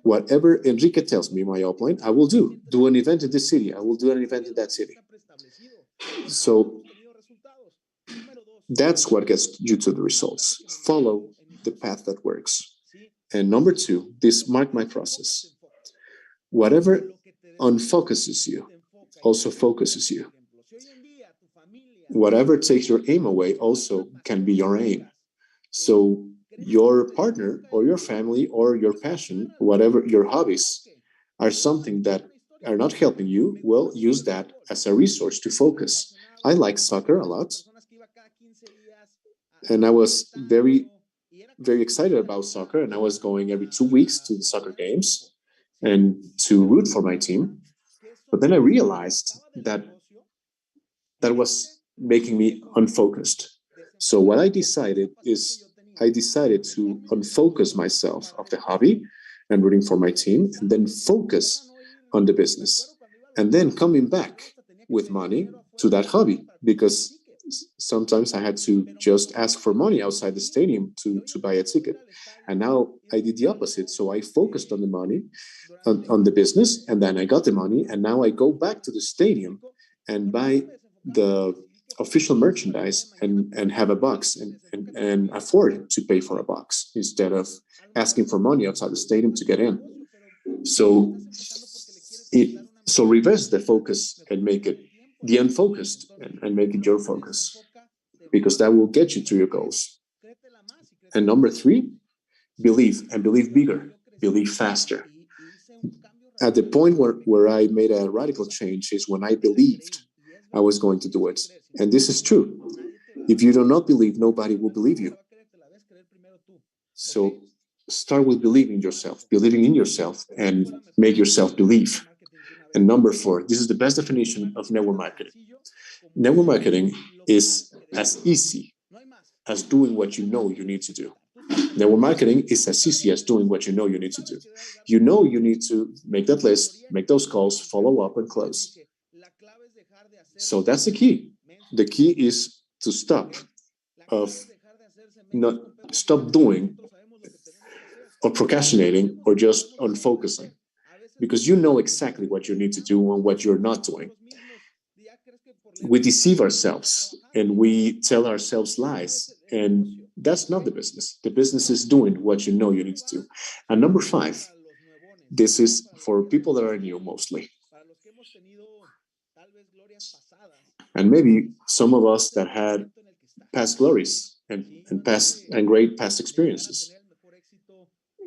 Whatever Enrique tells me, my upline, I will do. Do an event in this city. I will do an event in that city. So that's what gets you to the results. Follow the path that works. And number 2, this mark my process. Whatever unfocuses you also focuses you. Whatever takes your aim away also can be your aim. So your partner or your family or your passion, whatever your hobbies, are something that are not helping you, well, use that as a resource to focus. I like soccer a lot. And I was very, very excited about soccer. And I was going every 2 weeks to the soccer games and to root for my team. But then I realized that that was making me unfocused. So what I decided is I decided to unfocus myself of the hobby and rooting for my team, and then focus on the business. And then coming back with money to that hobby, because sometimes I had to just ask for money outside the stadium to buy a ticket. And now I did the opposite. So I focused on the money, on the business, and then I got the money. And now I go back to the stadium and buy the official merchandise and have a box and afford to pay for a box instead of asking for money outside the stadium to get in. So so reverse the focus and make it the unfocused and make it your focus, because that will get you to your goals. And number 3, believe, and believe bigger, believe faster. At the point where I made a radical change is when I believed I was going to do it. And this is true. If you do not believe, nobody will believe you. So start with believing in yourself, and make yourself believe. And number 4, this is the best definition of network marketing. Network marketing is as easy as doing what you know you need to do. Network marketing is as easy as doing what you know you need to do. You know you need to make that list, make those calls, follow up, and close. So that's the key. The key is to stop doing or procrastinating or just unfocusing, because you know exactly what you need to do and what you're not doing. We deceive ourselves and we tell ourselves lies, and that's not the business. The business is doing what you know you need to do. And number 5, this is for people that are new mostly. And maybe some of us that had past glories and great past experiences.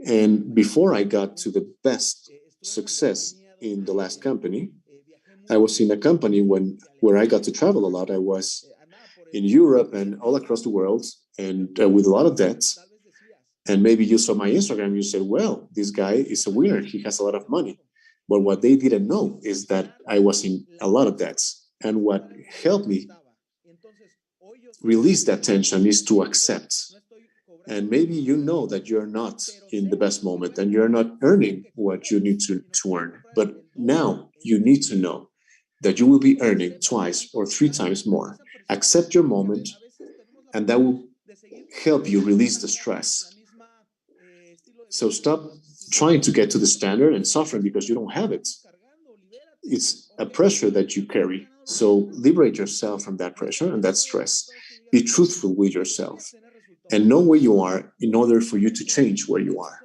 And before I got to the best success in the last company, I was in a company where I got to travel a lot. I was in Europe and all across the world, and with a lot of debts. And maybe you saw my Instagram, you said, well, this guy is a winner. He has a lot of money. But what they didn't know is that I was in a lot of debts. And what helped me release that tension is to accept. And maybe you know that you're not in the best moment and you're not earning what you need to earn. But now you need to know that you will be earning 2 or 3 times more. Accept your moment, and that will help you release the stress. So stop trying to get to the standard and suffering because you don't have it. It's a pressure that you carry. So liberate yourself from that pressure and that stress. Be truthful with yourself and know where you are in order for you to change where you are.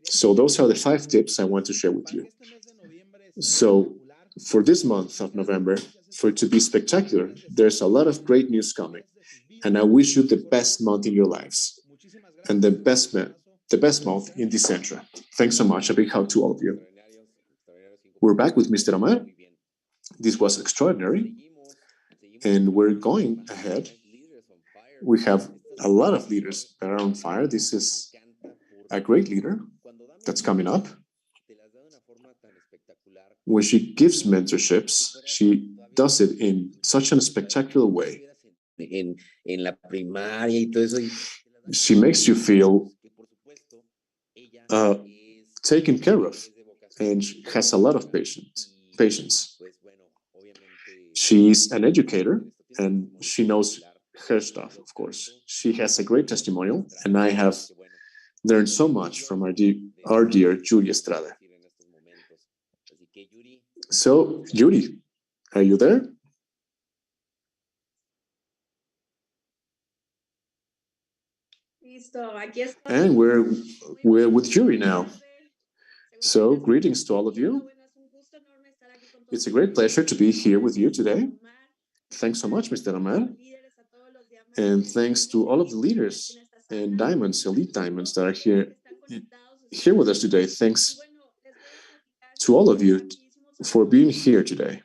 So those are the 5 tips I want to share with you. So for this month of November, for it to be spectacular, there's a lot of great news coming. And I wish you the best month in your lives and the best month in Decentra. Thanks so much. A big hug to all of you. We're back with Mr. Omar. This was extraordinary. And we're going ahead. We have a lot of leaders that are on fire. This is a great leader that's coming up. When she gives mentorships, she does it in such a spectacular way. She makes you feel taken care of, and she has a lot of patience. She's an educator, and she knows her stuff, of course. She has a great testimonial, and I have learned so much from our dear Judy Estrada. So, Judy, are you there? And we're with Judy now. So, greetings to all of you. It's a great pleasure to be here with you today. Thanks so much, Mr. Omar. And thanks to all of the leaders and diamonds, elite diamonds that are here with us today. Thanks to all of you for being here today.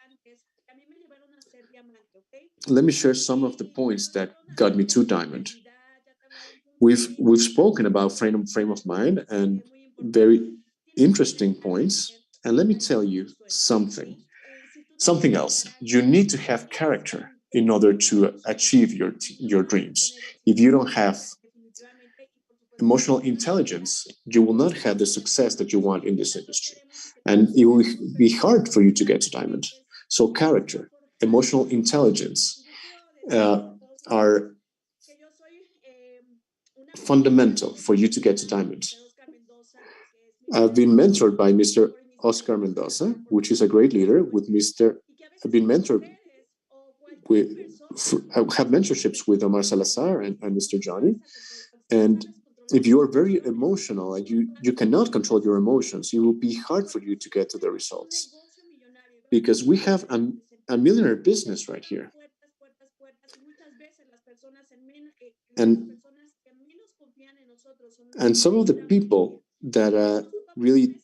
Let me share some of the points that got me to diamond. We've spoken about frame of mind and very interesting points, And let me tell you something else. You need to have character in order to achieve your dreams. If you don't have emotional intelligence, you will not have the success that you want in this industry. And it will be hard for you to get to diamond. So character, emotional intelligence are fundamental for you to get to diamond. I've been mentored by Mr. Oscar Mendoza, which is a great leader. I've been mentored I have mentorships with Omar Salazar and Mr. Johnny. And if you are very emotional and you cannot control your emotions, it will be hard for you to get to the results. Because we have a millionaire business right here. And some of the people that really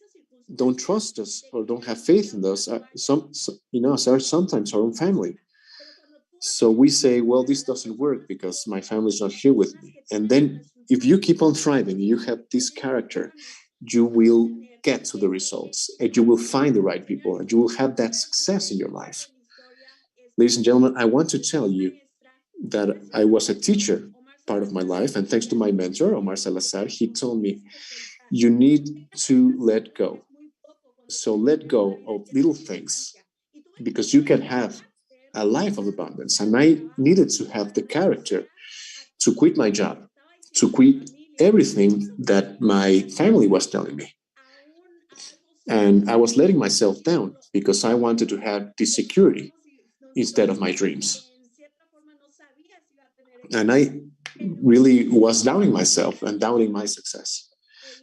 don't trust us or don't have faith in us are sometimes our own family. So we say, well, this doesn't work because my family's not here with me. And then if you keep on thriving, you have this character, you will get to the results and you will find the right people and you will have that success in your life. Ladies and gentlemen, I want to tell you that I was a teacher part of my life, and thanks to my mentor, Omar Salazar, he told me, you need to let go. So let go of little things because you can have a life of abundance. And I needed to have the character to quit my job, to quit everything that my family was telling me. And I was letting myself down because I wanted to have this security instead of my dreams. And I really was doubting myself and doubting my success.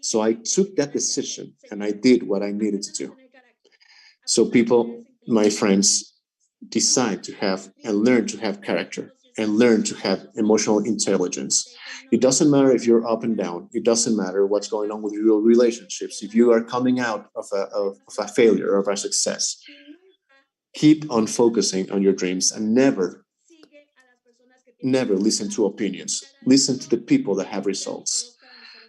So I took that decision and I did what I needed to do. So people, my friends, decide to have and learn to have character and learn to have emotional intelligence. It doesn't matter if you're up and down. It doesn't matter what's going on with your relationships. If you are coming out of a failure or of a success, keep on focusing on your dreams and never listen to opinions. Listen to the people that have results.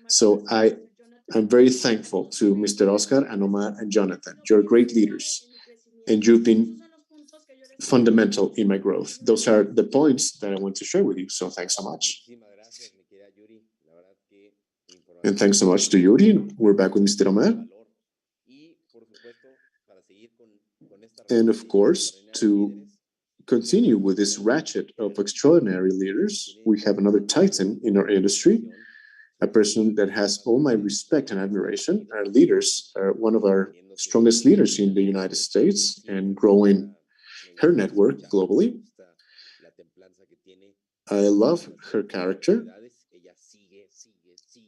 So I'm very thankful to Mr. Oscar and Omar and Jonathan. You're great leaders, and you've been fundamental in my growth. Those are the points that I want to share with you. So thanks so much. And thanks so much to Yuri. We're back with Mr. Omar. And of course, to continue with this ratchet of extraordinary leaders, we have another titan in our industry, a person that has all my respect and admiration. Our leaders are one of our strongest leaders in the United States and growing her network globally. I love her character.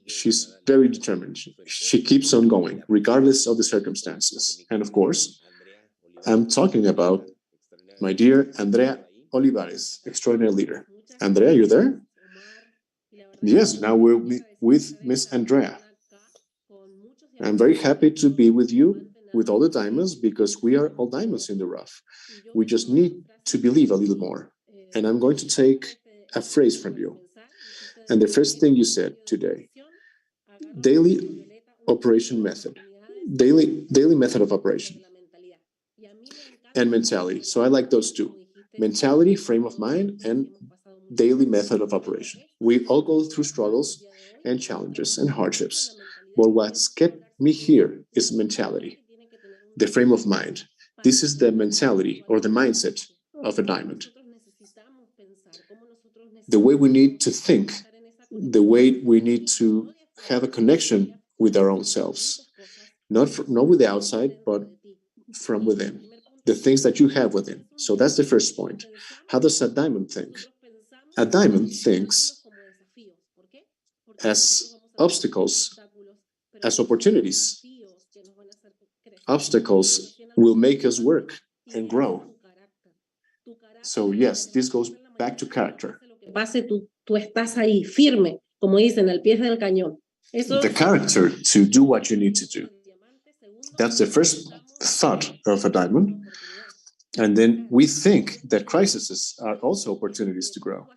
She's very determined. She keeps on going, regardless of the circumstances. And of course, I'm talking about my dear Andrea Olivares, extraordinary leader. Andrea, you there? Yes, now we're with Miss Andrea. I'm very happy to be with you, with all the diamonds, because we are all diamonds in the rough. We just need to believe a little more. And I'm going to take a phrase from you. And the first thing you said today, daily operation method, daily method of operation, and mentality. So I like those two, mentality, frame of mind, and daily method of operation. We all go through struggles and challenges and hardships. But what's kept me here is mentality, the frame of mind. This is the mentality or the mindset of a diamond. The way we need to think, the way we need to have a connection with our own selves, not with the outside, but from within, the things that you have within. So that's the first point. How does a diamond think? A diamond thinks as obstacles, as opportunities. Obstacles will make us work and grow. So yes, this goes back to character. Tú estás ahí firme, como dicen, al pie del cañón. The character to do what you need to do. That's the first thought of a diamond. And then we think that crises are also opportunities to grow.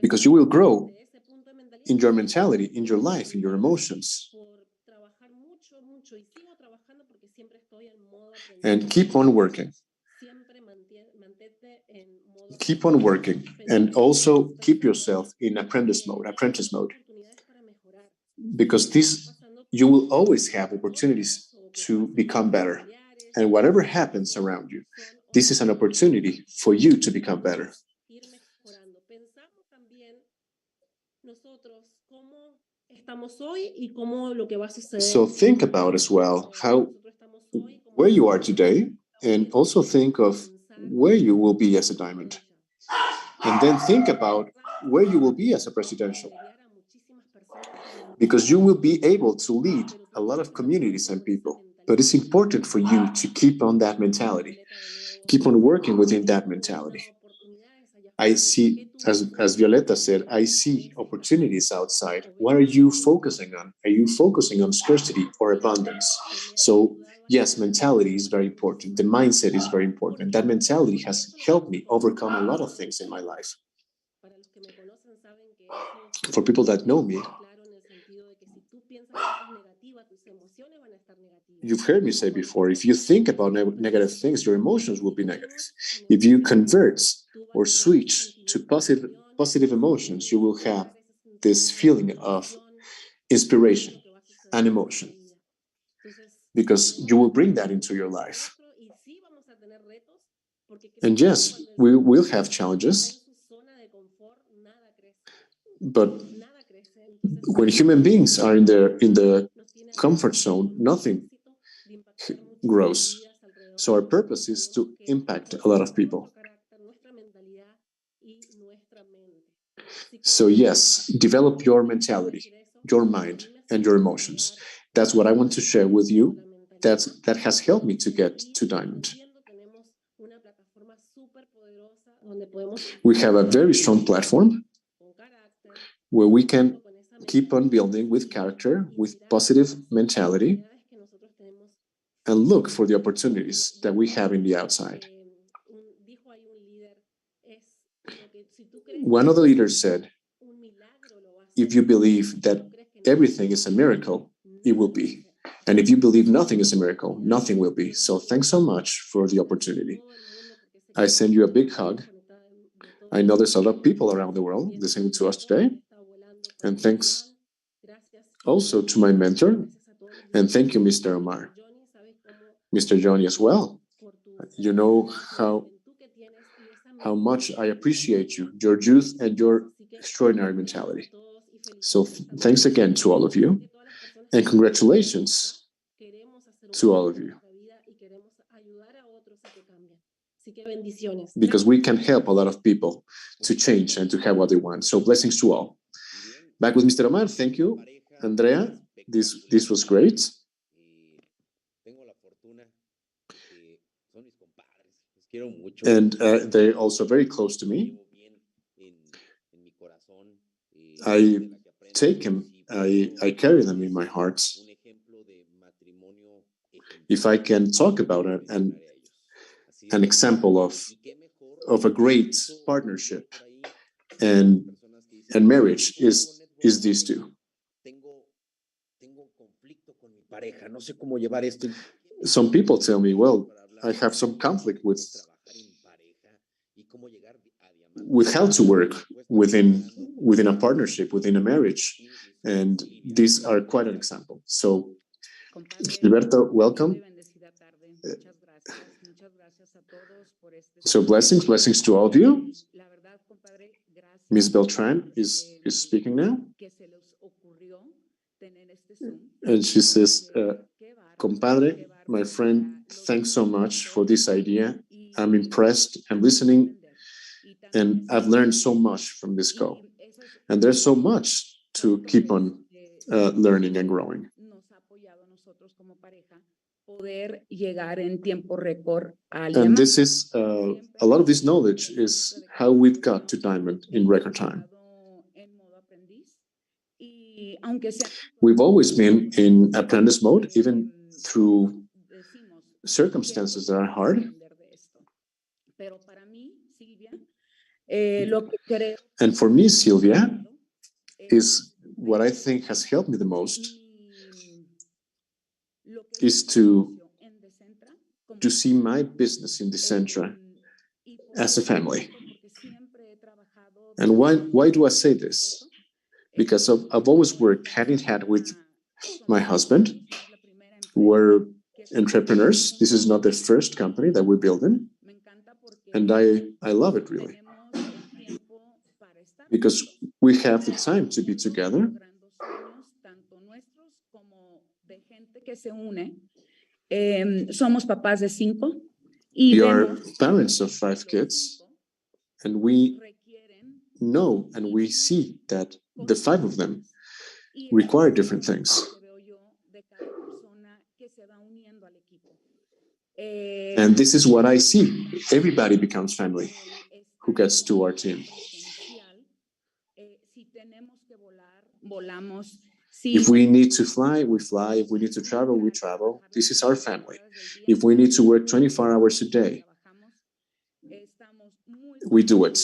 Because you will grow in your mentality, in your life, in your emotions. And keep on working. Keep on working. And also keep yourself in apprentice mode. Because you will always have opportunities to become better. And whatever happens around you, this is an opportunity for you to become better. So think about as well where you are today, and also think of where you will be as a diamond. And then think about where you will be as a presidential. Because you will be able to lead a lot of communities and people. But it's important for you to keep on that mentality. Keep on working within that mentality. I see, as Violeta said, I see opportunities outside. What are you focusing on? Are you focusing on scarcity or abundance? So yes, mentality is very important. The mindset is very important. And that mentality has helped me overcome a lot of things in my life. For people that know me, you've heard me say before, if you think about negative things, your emotions will be negative. If you convert or switch to positive emotions, you will have this feeling of inspiration and emotion, because you will bring that into your life. And yes, we will have challenges, but when human beings are in the comfort zone, nothing grows. So our purpose is to impact a lot of people. So yes, develop your mentality, your mind, and your emotions. That's what I want to share with you. That has helped me to get to Diamond. We have a very strong platform where we can keep on building with character, with positive mentality, and look for the opportunities that we have in the outside. One of the leaders said, if you believe that everything is a miracle, it will be. And if you believe nothing is a miracle, nothing will be. So thanks so much for the opportunity. I send you a big hug. I know there's a lot of people around the world listening to us today. And thanks also to my mentor. And thank you, Mr. Omar. Mr. Johnny as well. You know how much I appreciate you, your youth, and your extraordinary mentality. So thanks again to all of you, and congratulations to all of you. Because we can help a lot of people to change and to have what they want. So blessings to all. Back with Mr. Omar. Thank you, Andrea. This was great. And they're also very close to me. I take them, I carry them in my heart. If I can talk about it, an example of a great partnership and marriage is these two. Some people tell me, well, I have some conflict with how to work within a partnership, within a marriage. And these are quite an example. So, Gilberto, welcome. So blessings to all of you. Ms. Beltran is speaking now. And she says, compadre, my friend, thanks so much for this idea. I'm impressed. I'm listening. And I've learned so much from this call. And there's so much to keep on learning and growing. And this is, a lot of this knowledge is how we've got to Diamond in record time. We've always been in apprentice mode, even through circumstances that are hard. And for me, Sylvia, is what I think has helped me the most is to see my business in Decentra as a family. And why do I say this? Because I've always worked hand in hand with my husband. We're entrepreneurs. This is not the first company that we're building. And I love it really. Because we have the time to be together. Somos papás de 5. We are parents of 5 kids, and we know and we see that the 5 of them require different things. And this is what I see. Everybody becomes family who gets to our team. If we need to fly, we fly. If we need to travel, we travel. This is our family. If we need to work 24 hours a day, we do it.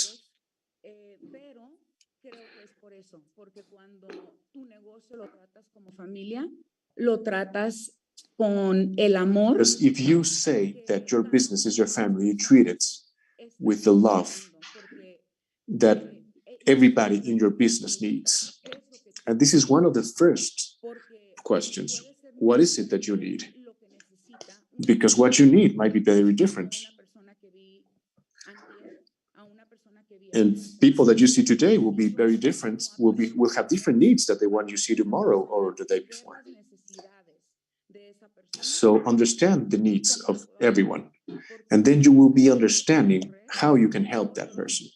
Because if you say that your business is your family, you treat it with the love that everybody in your business needs. And this is one of the first questions. What is it that you need? Because what you need might be very different. And people that you see today will be very different, will have different needs that they want you to see tomorrow or the day before. So understand the needs of everyone. And then you will be understanding how you can help that person.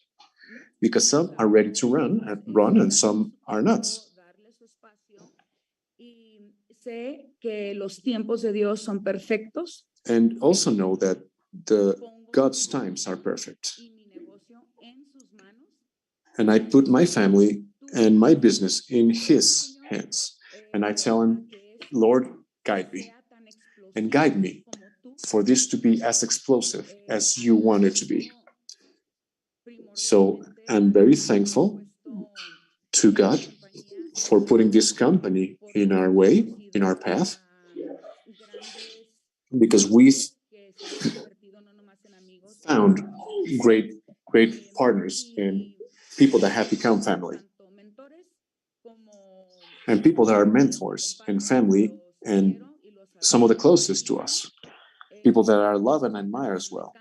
Because some are ready to run and some are not. And also know that God's times are perfect. And I put my family and my business in His hands. And I tell Him, Lord, guide me. And guide me for this to be as explosive as you want it to be. So I'm very thankful to God for putting this company in our way, in our path, because we've found great partners and people that have become family, and people that are mentors and family and some of the closest to us, people that I love and admire as well.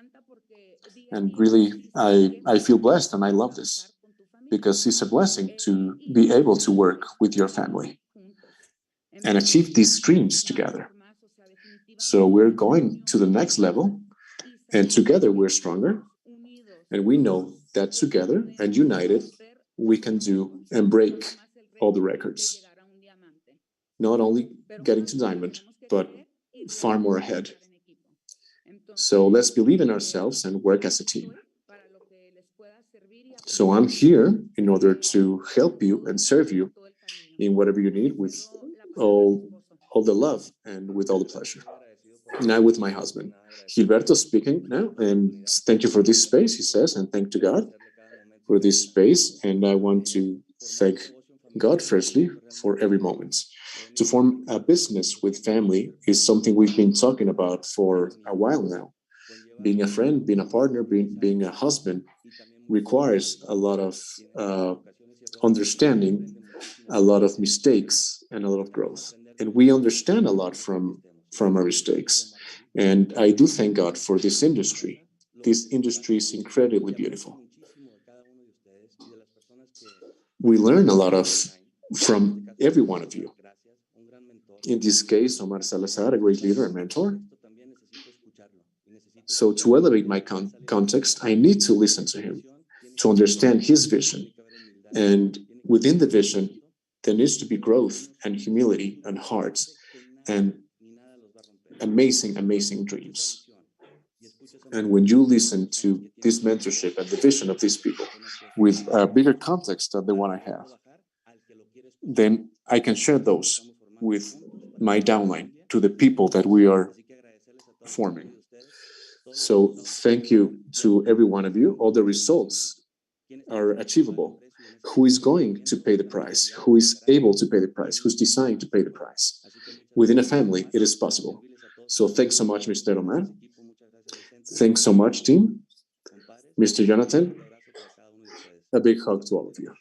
And really, I feel blessed and I love this because it's a blessing to be able to work with your family and achieve these dreams together. So we're going to the next level, and together we're stronger. And we know that together and united, we can do and break all the records. Not only getting to diamond, but far more ahead. So let's believe in ourselves and work as a team. So I'm here in order to help you and serve you in whatever you need with all the love and with all the pleasure. Now with my husband, Gilberto speaking now, and thank you for this space, he says, and thank to God for this space. And I want to thank God firstly for every moment. To form a business with family is something we've been talking about for a while now. Being a friend, being a partner, being a husband requires a lot of understanding, a lot of mistakes, and a lot of growth. And we understand a lot from our mistakes. And I do thank God for this industry. This industry is incredibly beautiful. We learn a lot from every one of you. In this case, Omar Salazar, a great leader and mentor. So to elevate my context, I need to listen to him, to understand his vision. And within the vision, there needs to be growth and humility and heart and amazing, amazing dreams. And when you listen to this mentorship and the vision of these people with a bigger context than the one I have, then I can share those with my downline, to the people that we are forming. So thank you to every one of you. All the results are achievable who is going to pay the price, who is able to pay the price, who's designed to pay the price. Within a family, it is possible. So thanks so much, Mr. Omar. Thanks so much, team. Mr. Jonathan, a big hug to all of you.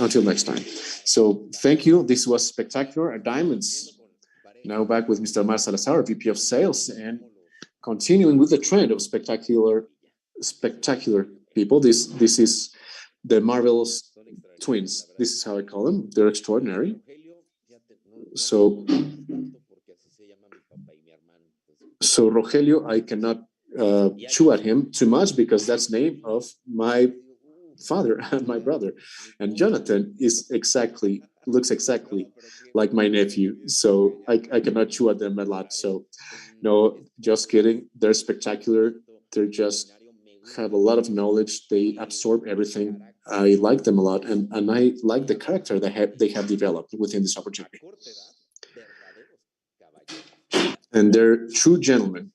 Until next time. So thank you. This was spectacular at Diamonds. Now back with Mr. Omar Salazar, VP of Sales, and continuing with the trend of spectacular people. This is the marvelous twins. This is how I call them. They're extraordinary. So Rogelio, I cannot chew at him too much because that's the name of my father and my brother. And Jonathan looks exactly like my nephew. So I cannot chew at them a lot. So no, just kidding. They're spectacular. They're just have a lot of knowledge. They absorb everything. I like them a lot. And I like the character they have developed within this opportunity. And they're true gentlemen,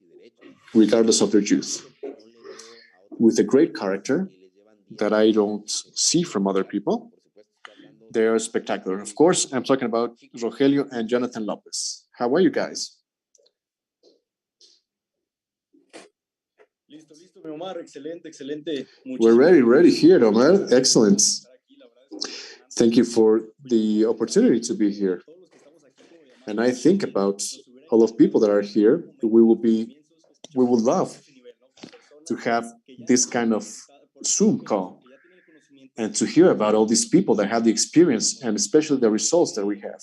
regardless of their youth, with a great character that I don't see from other people. They are spectacular. Of course, I'm talking about Rogelio and Jonathan Lopez. How are you guys? We're ready here, Omar. Excellent. Thank you for the opportunity to be here. And I think about all of people that are here. We would love to have this kind of Zoom call and to hear about all these people that have the experience and especially the results that we have.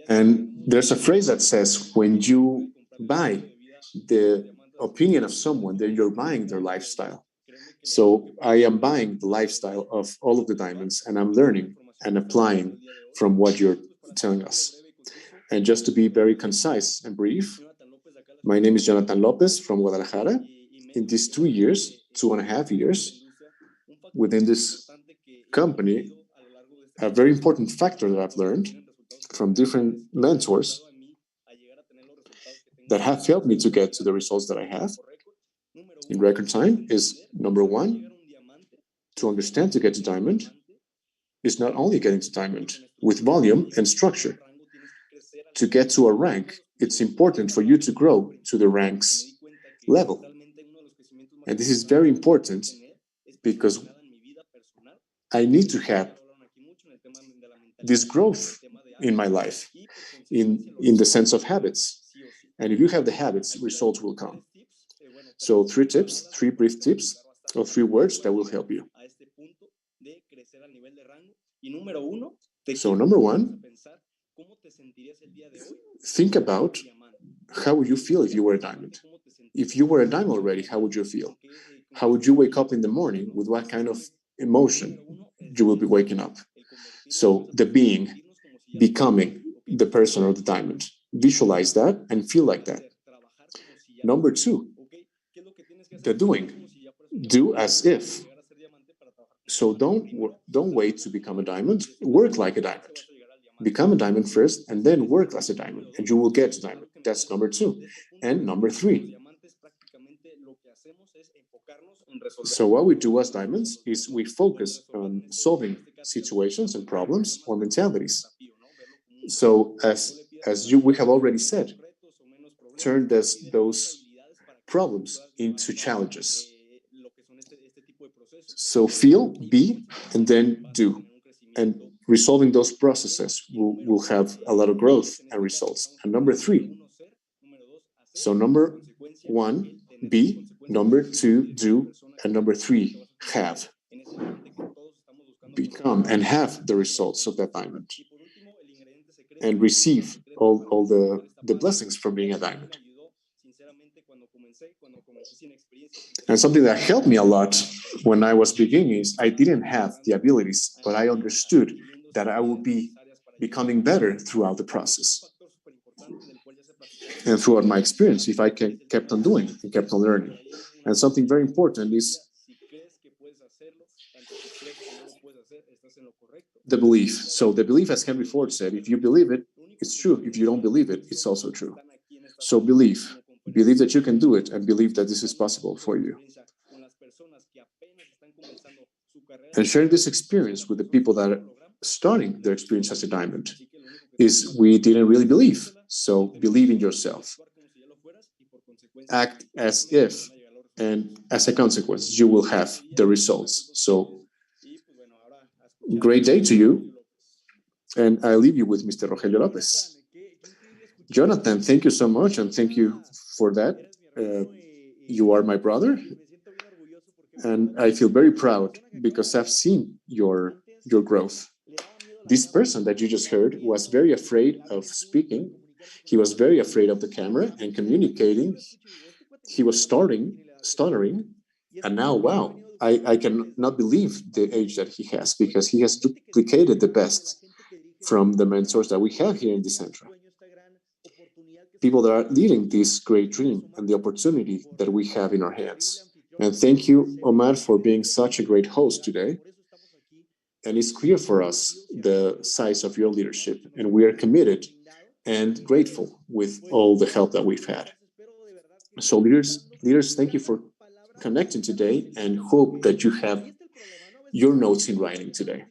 And there's a phrase that says, when you buy the opinion of someone, then you're buying their lifestyle. So I am buying the lifestyle of all of the diamonds, and I'm learning and applying from what you're telling us. And just to be very concise and brief, my name is Jonathan Lopez from Guadalajara. In these 2.5 years, within this company, a very important factor that I've learned from different mentors that have helped me to get to the results that I have in record time is, number one, to understand to get to diamond is not only getting to diamond with volume and structure. To get to a rank, it's important for you to grow to the ranks level. And this is very important because I need to have this growth in my life in the sense of habits. And if you have the habits, results will come. So 3 tips, 3 brief tips, or 3 words that will help you. So number 1, think about how would you feel if you were a diamond? If you were a diamond already, how would you feel? How would you wake up in the morning? With what kind of emotion you will be waking up? So the being, becoming the person or the diamond. Visualize that and feel like that. Number 2, the doing. Do as if. So don't wait to become a diamond. Work like a diamond. Become a diamond first and then work as a diamond and you will get to diamond. That's number 2. And number 3. So what we do as diamonds is we focus on solving situations and problems or mentalities. So we have already said, turn those problems into challenges. So feel, be, and then do. And resolving those processes will have a lot of growth and results. And number 3. So number 1, be. Number 2, do. And number 3, have. Become and have the results of that diamond. And receive all the blessings from being a diamond. And something that helped me a lot when I was beginning is I didn't have the abilities, but I understood that I would be becoming better throughout the process. And throughout my experience, if I kept on doing and kept on learning. And something very important is the belief. So the belief, as Henry Ford said, if you believe it, it's true. If you don't believe it, it's also true. So believe that you can do it, and believe that this is possible for you. And sharing this experience with the people that are starting their experience as a diamond is we didn't really believe. So believe in yourself. Act as if, and as a consequence, you will have the results. So great day to you. And I leave you with Mr. Rogelio Lopez. Jonathan, thank you so much, and thank you for that. You are my brother, and I feel very proud because I've seen your growth. This person that you just heard was very afraid of speaking. He was very afraid of the camera and communicating. He was stuttering, and now, wow, I cannot believe the age that he has, because he has duplicated the best from the mentors that we have here in Decentra. People that are leading this great dream and the opportunity that we have in our hands. And thank you, Omar, for being such a great host today. And it's clear for us the size of your leadership, and we are committed and grateful with all the help that we've had. So leaders, thank you for connecting today, and hope that you have your notes in writing today.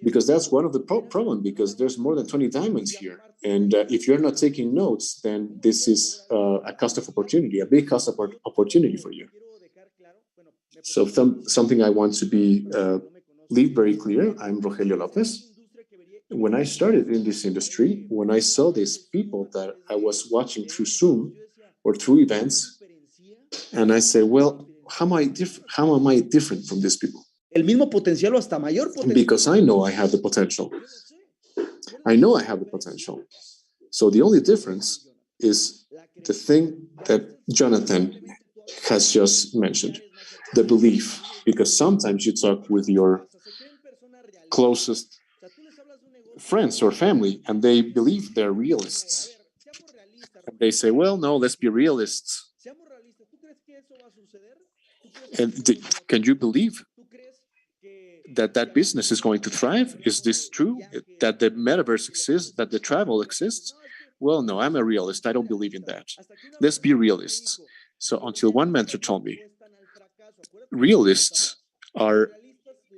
Because that's one of the problem, because there's more than 20 diamonds here. And if you're not taking notes, then this is a cost of opportunity, a big cost of opportunity for you. So something I want to be leave very clear, I'm Rogelio Lopez. When I started in this industry, when I saw these people that I was watching through Zoom or through events, and I said, well, how am I different from these people? El mismo potencial o hasta mayor potencial. Because I know I have the potential. I know I have the potential. So the only difference is the thing that Jonathan has just mentioned, the belief. Because sometimes you talk with your closest friends or family, and they believe they're realists. And they say, well, no, let's be realists. And can you believe that business is going to thrive? Is this true? That the metaverse exists, that the travel exists? Well, no, I'm a realist. I don't believe in that. Let's be realists. So until one mentor told me, realists are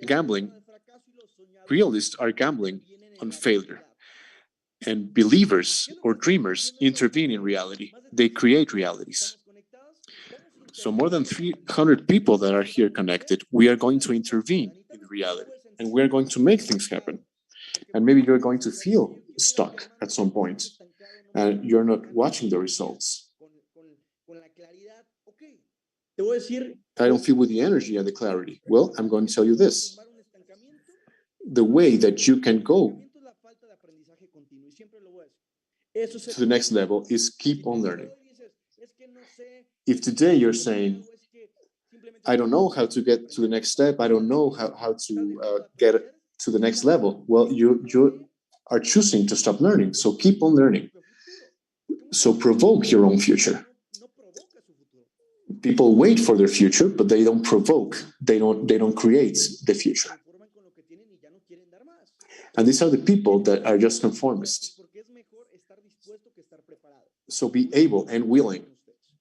gambling on failure. And believers or dreamers intervene in reality. They create realities. So more than 300 people that are here connected, we are going to intervene in reality, and we are going to make things happen. And maybe you're going to feel stuck at some point, and you're not watching the results. I don't feel with the energy and the clarity. Well, I'm going to tell you this. The way that you can go to the next level is keep on learning. If today you're saying, I don't know how to get to the next step, I don't know how to get to the next level, well, you are choosing to stop learning. So keep on learning. So provoke your own future. People wait for their future, but they don't provoke. They don't create the future. And these are the people that are just conformists. So be able and willing.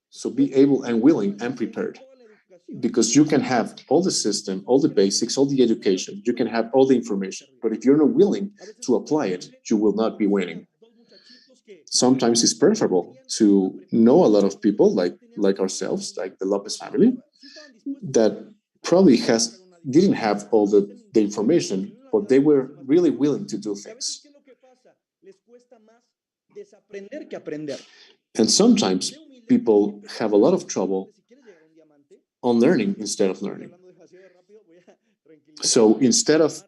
So be able and willing and prepared. Because you can have all the system, all the basics, all the education, you can have all the information. But if you're not willing to apply it, you will not be winning. Sometimes it's preferable to know a lot of people like ourselves, like the Lopez family, that probably didn't have all the information, but they were really willing to do things. And sometimes people have a lot of trouble on learning instead of learning. So instead of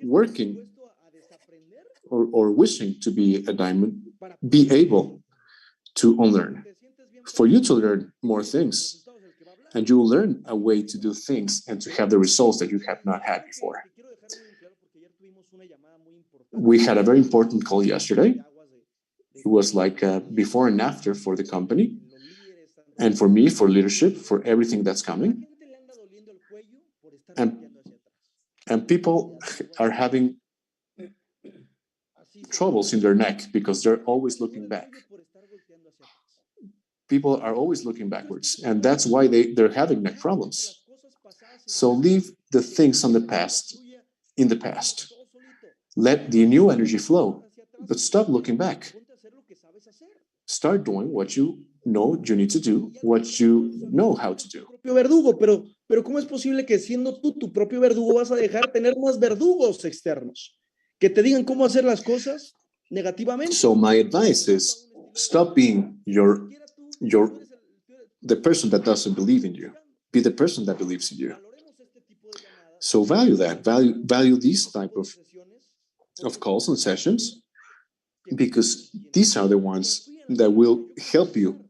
working or wishing to be a diamond, be able to unlearn. For you to learn more things, and you will learn a way to do things and to have the results that you have not had before. We had a very important call yesterday. It was like a before and after for the company, and for me, for leadership, for everything that's coming. And people are having troubles in their neck because they're always looking back. People are always looking backwards, and that's why they're having neck problems. So leave the things on the past in the past. Let the new energy flow, but stop looking back. Start doing what you know you need to do, what you know how to do. Propio verdugo, pero ¿cómo es posible que siendo tú tu propio verdugo vas a dejar tener más verdugos externos que te digan cómo hacer las cosas negativamente? So my advice is stop being the person that doesn't believe in you. Be the person that believes in you. So value that. Value these type of calls and sessions, because these are the ones that will help you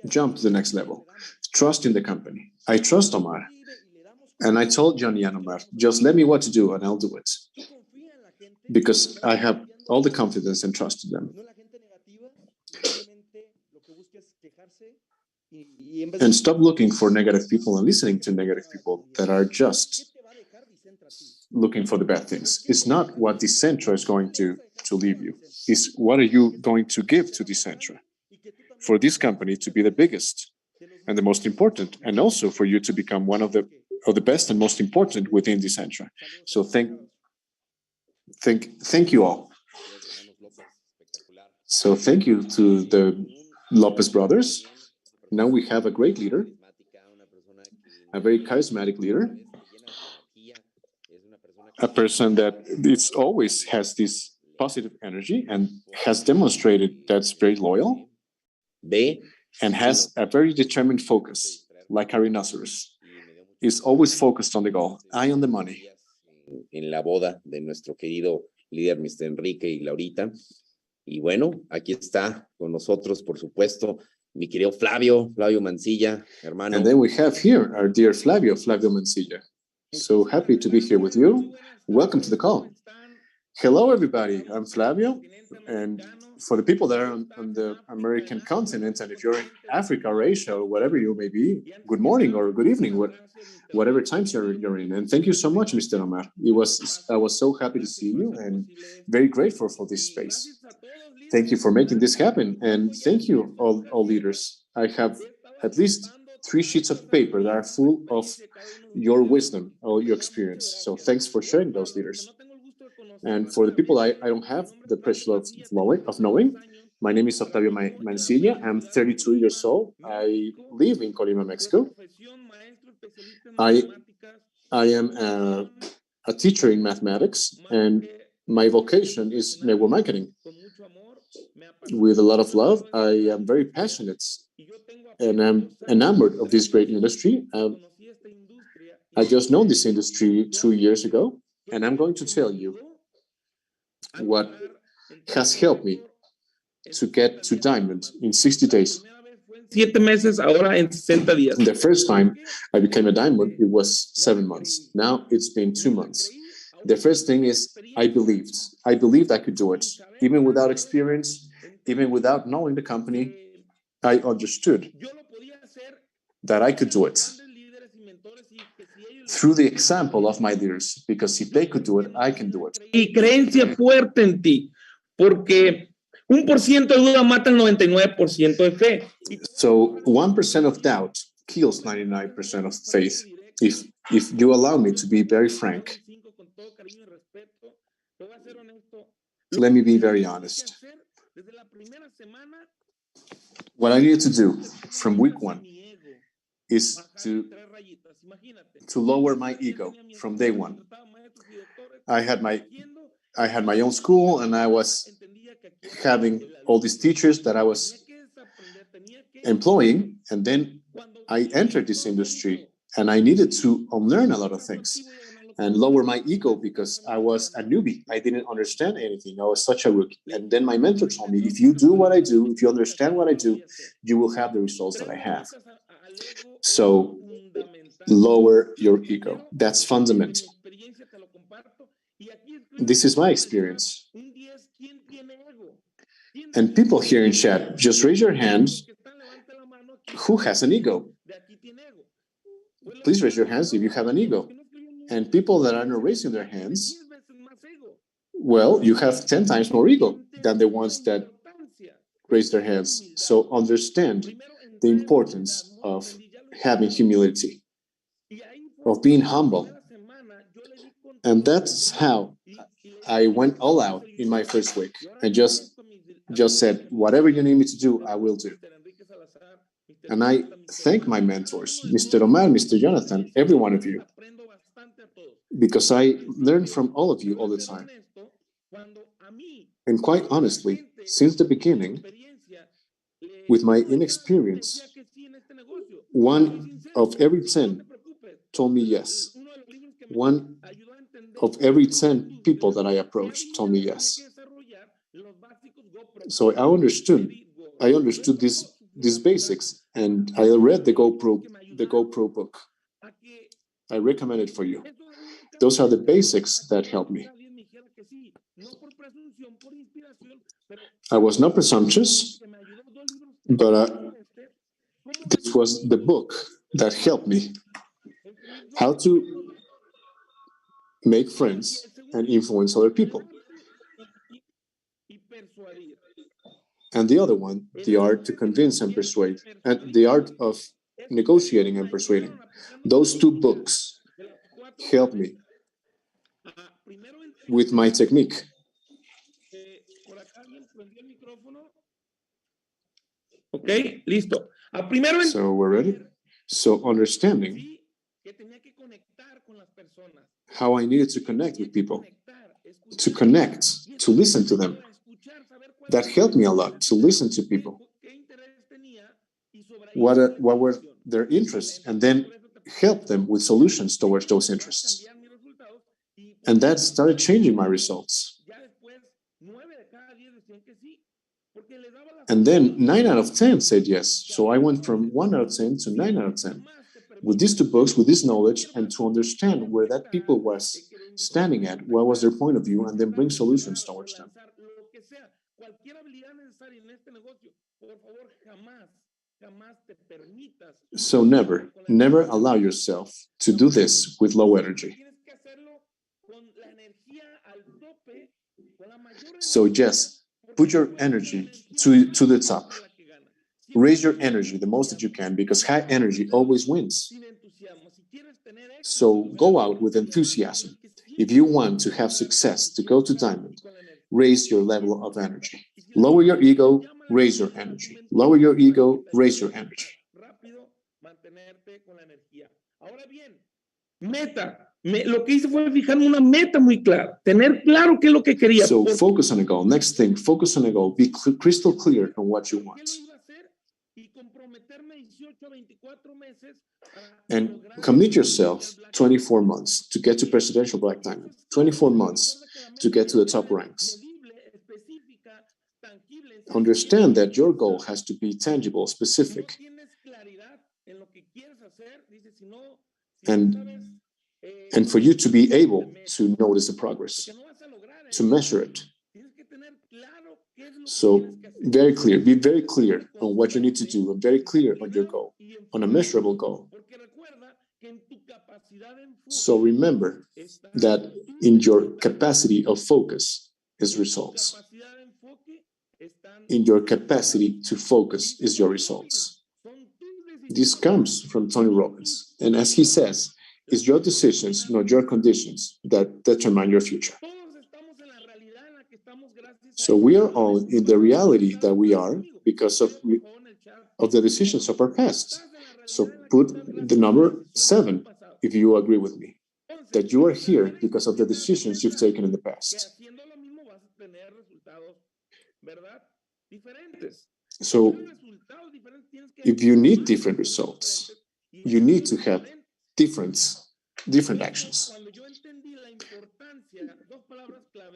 jump to the next level. Trust in the company. I trust Omar. And I told Johnny and Omar, just let me what to do and I'll do it. Because I have all the confidence and trust in them. And stop looking for negative people and listening to negative people that are just looking for the bad things. It's not what Decentra is going to leave you. It's what are you going to give to Decentra for this company to be the biggest and the most important, and also for you to become one of the best and most important within Decentra. So thank you all. So thank you to the Lopez brothers. Now we have a great leader, a very charismatic leader, a person that it's always has this positive energy and has demonstrated that's very loyal and has a very determined focus, like a rhinoceros. Is always focused on the goal, eye on the money. En la boda de nuestro querido líder, Mr. Enrique y Laurita. Y bueno, aquí está con nosotros, por supuesto, mi querido Flavio Mancilla, hermano. And then we have here our dear Flavio Mancilla. So happy to be here with you. Welcome to the call. Hello, everybody. I'm Flavio. And for the people that are on the American continent, and if you're in Africa or Asia or whatever you may be, good morning or good evening, whatever times you're in. And thank you so much, Mr. Omar. I was so happy to see you and very grateful for this space. Thank you for making this happen. And thank you, all leaders. I have at least 3 sheets of paper that are full of your wisdom or your experience. So thanks for sharing those, leaders. And for the people I don't have the pleasure of knowing, my name is Octavio Mancilla. I'm 32 years old. I live in Colima, Mexico. I am a teacher in mathematics, and my vocation is network marketing. With a lot of love, I am very passionate and I'm enamored of this great industry. I just know this industry 2 years ago, and I'm going to tell you what has helped me to get to diamond in 60 days. 7 meses, ahora en 60 días. The first time I became a diamond, it was 7 months. Now it's been 2 months. The first thing is I believed I could do it. Even without experience, even without knowing the company, I understood that I could do it through the example of my leaders, because if they could do it, I can do it. Y creencia fuerte en ti, porque 1% de duda mata el 99% de fe. So 1% of doubt kills 99% of faith. If you allow me to be very frank, let me be very honest. What I needed to do from week 1 is to lower my ego from day 1. I had my own school, and I was having all these teachers that I was employing, and then I entered this industry, and I needed to unlearn a lot of things and lower my ego because I was a newbie. I didn't understand anything. I was such a rookie. And then my mentor told me, if you do what I do, if you understand what I do, you will have the results that I have. So lower your ego. That's fundamental. This is my experience. And people here in chat, just raise your hands. Who has an ego? Please raise your hands if you have an ego. And people that are not raising their hands, well, you have 10 times more ego than the ones that raise their hands. So understand the importance of having humility, of being humble. And that's how I went all out in my first week. I just said, whatever you need me to do, I will do. And I thank my mentors, Mr. Omar, Mr. Jonathan, every one of you, because I learn from all of you all the time. And quite honestly, since the beginning, with my inexperience, 1 of every 10 told me yes. 1 of every 10 people that I approached told me yes. So I understood these basics, and I read the GoPro book. I recommend it for you. Those are the basics that helped me. I was not presumptuous, but this was the book that helped me how to make friends and influence other people. And the other one, the art to convince and persuade, and the art of negotiating and persuading. Those 2 books helped me with my technique. Okay, listo. Primero So we're ready? So understanding how I needed to connect with people, to connect, to listen to them. That helped me a lot, to listen to people. What were their interests, and then help them with solutions towards those interests. And that started changing my results. And then 9 out of 10 said yes. So I went from 1 out of 10 to 9 out of 10. With these 2 books, with this knowledge, and to understand where that people was standing at, what was their point of view, and then bring solutions towards them. So never allow yourself to do this with low energy. So just put your energy to the top. Raise your energy the most that you can, because high energy always wins. So go out with enthusiasm. If you want to have success, to go to diamond, raise your level of energy. Lower your ego, raise your energy. Lower your ego, raise your energy. Meta. Lo que hice fue fijarme una meta muy clara, tener claro qué es lo que quería. So focus on a goal. Next thing, focus on a goal. Be crystal clear on what you want. And commit yourself 24 months to get to presidential black diamond, 24 months to get to the top ranks. Understand that your goal has to be tangible, specific. And for you to be able to notice the progress, to measure it. So very clear, be very clear on what you need to do, and very clear on your goal, on a measurable goal. So remember that in your capacity of focus is results. In your capacity to focus is your results. This comes from Tony Robbins. And as he says, it's your decisions, not your conditions, that determine your future. So we are all in the reality that we are because of the decisions of our past. So put the number 7 if you agree with me, that you are here because of the decisions you've taken in the past. So if you need different results, you need to have different actions.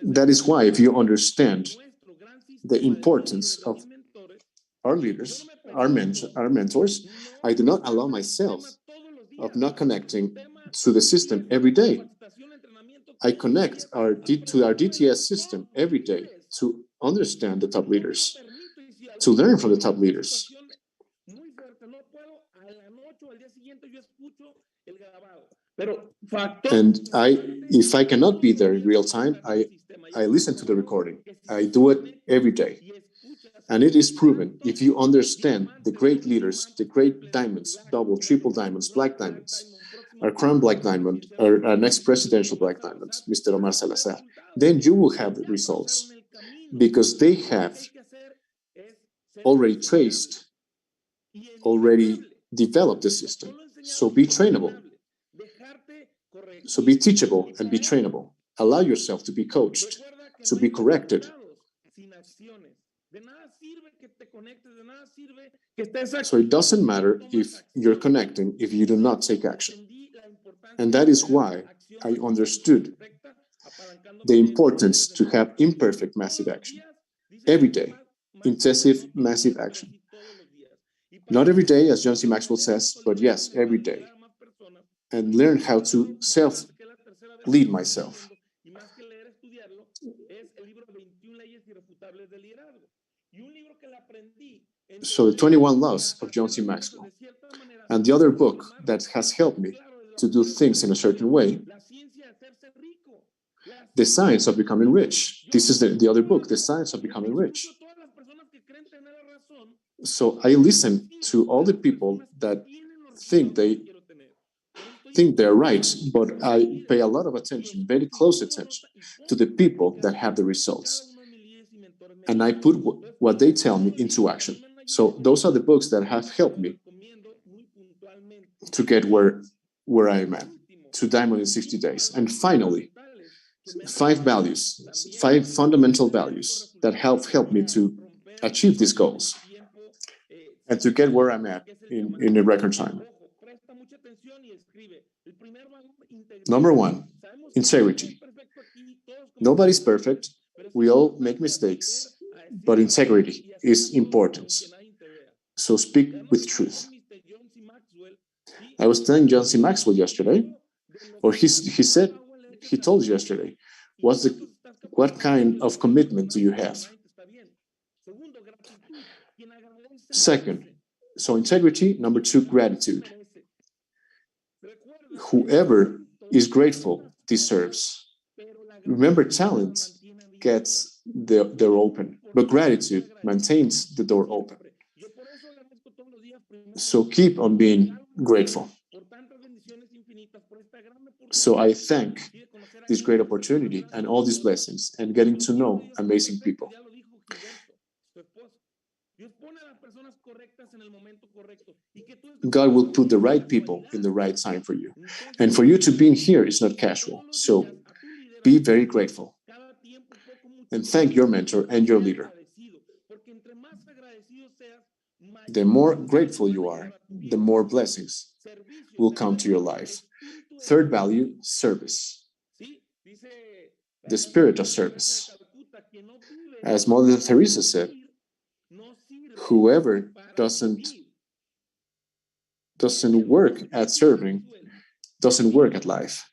That is why, if you understand the importance of our leaders, our mentors, I do not allow myself of not connecting to the system every day. I connect to our DTS system every day to understand the top leaders, to learn from the top leaders. And if I cannot be there in real time, I listen to the recording. I do it every day. And it is proven, if you understand the great leaders, the great diamonds, double, triple diamonds, black diamonds, our crown black diamond, our next presidential black diamond, Mr. Omar Salazar, then you will have the results because they have already traced, already developed the system. So be trainable. So be teachable and be trainable. Allow yourself to be coached, to be corrected. So it doesn't matter if you're connecting if you do not take action. And that is why I understood the importance to have imperfect massive action. Every day, intensive massive action. Not every day, as John C. Maxwell says, but yes, every day. And learn how to self-lead myself. So the 21 Laws of John C. Maxwell. And the other book that has helped me to do things in a certain way, The Science of Becoming Rich. This is the other book, The Science of Becoming Rich. So I listen to all the people that think they're right, but I pay a lot of attention, very close attention, to the people that have the results. And I put what they tell me into action. So those are the books that have helped me to get where I am at, to Diamond in 60 days. And finally, 5 values, 5 fundamental values that have helped me to achieve these goals and to get where I'm at in a record time. Number 1, integrity. Nobody's perfect. We all make mistakes, but integrity is important. So speak with truth. I was telling John C. Maxwell yesterday, or he told you yesterday, what kind of commitment do you have? Second, so integrity. Number 2, gratitude. Whoever is grateful deserves. Remember, talent gets the door open, but gratitude maintains the door open. So keep on being grateful. So I thank this great opportunity and all these blessings and getting to know amazing people. God will put the right people in the right time for you. And for you to be in here is not casual. So be very grateful. And thank your mentor and your leader. The more grateful you are, the more blessings will come to your life. Third value, service. The spirit of service. As Mother Teresa said, whoever doesn't work at serving doesn't work at life.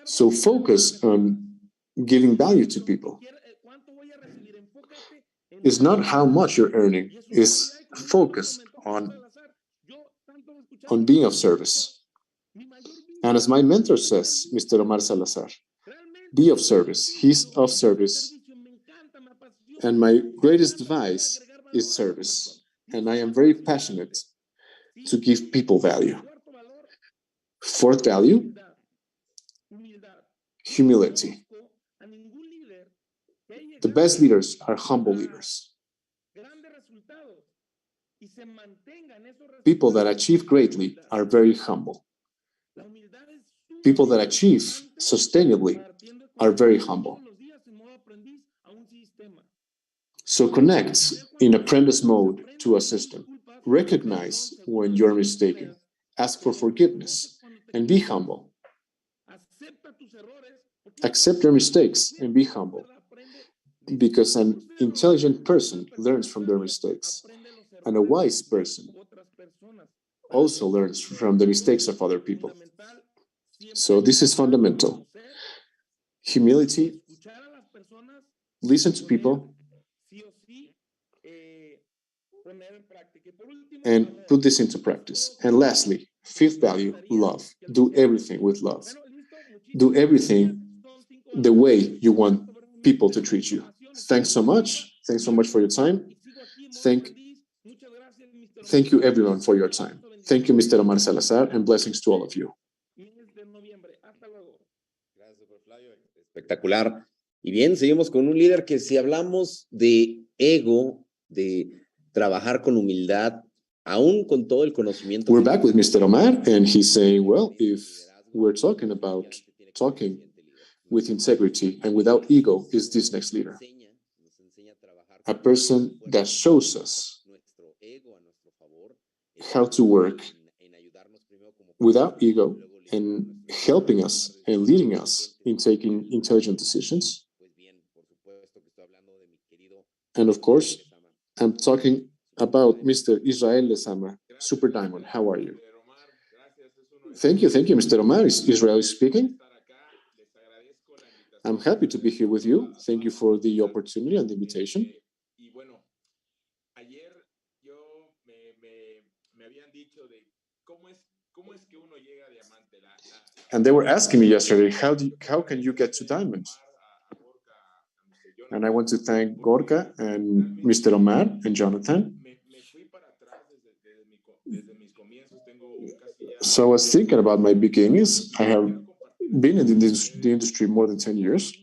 So focus on giving value to people. It's not how much you're earning, it's focus on being of service. And as my mentor says, Mr. Omar Salazar, be of service. He's of service. And my greatest advice is service. And I am very passionate to give people value. Fourth value, humility. The best leaders are humble leaders. People that achieve greatly are very humble. People that achieve sustainably are very humble. So connect in apprentice mode to a system. Recognize when you're mistaken. Ask for forgiveness and be humble. Accept your mistakes and be humble. Because an intelligent person learns from their mistakes. And a wise person also learns from the mistakes of other people. So this is fundamental. Humility, listen to people, and put this into practice. And lastly, Fifth value, love. Do everything with love. Do everything the way you want people to treat you. Thanks so much. Thanks so much for your time. Thank you everyone for your time. Thank you, Mr. Omar Salazar, and blessings to all of you. Espectacular. Y bien, seguimos con un líder que si hablamos de ego, de trabajar con humildad, aún con todo el conocimiento. We're back with Mr. Omar, and he's saying, well, if we're talking about talking with integrity and without ego, is this next leader. A person that shows us how to work without ego and helping us and leading us in taking intelligent decisions. And of course, I'm talking about Mr. Israel Lezama, Super Diamond. How are you? Thank you, Mr. Omar. Israel is speaking. I'm happy to be here with you. Thank you for the opportunity and the invitation. And they were asking me yesterday, how can you get to diamond? And I want to thank Gorka and Mr. Omar and Jonathan. So I was thinking about my beginnings. I have been in the industry more than 10 years.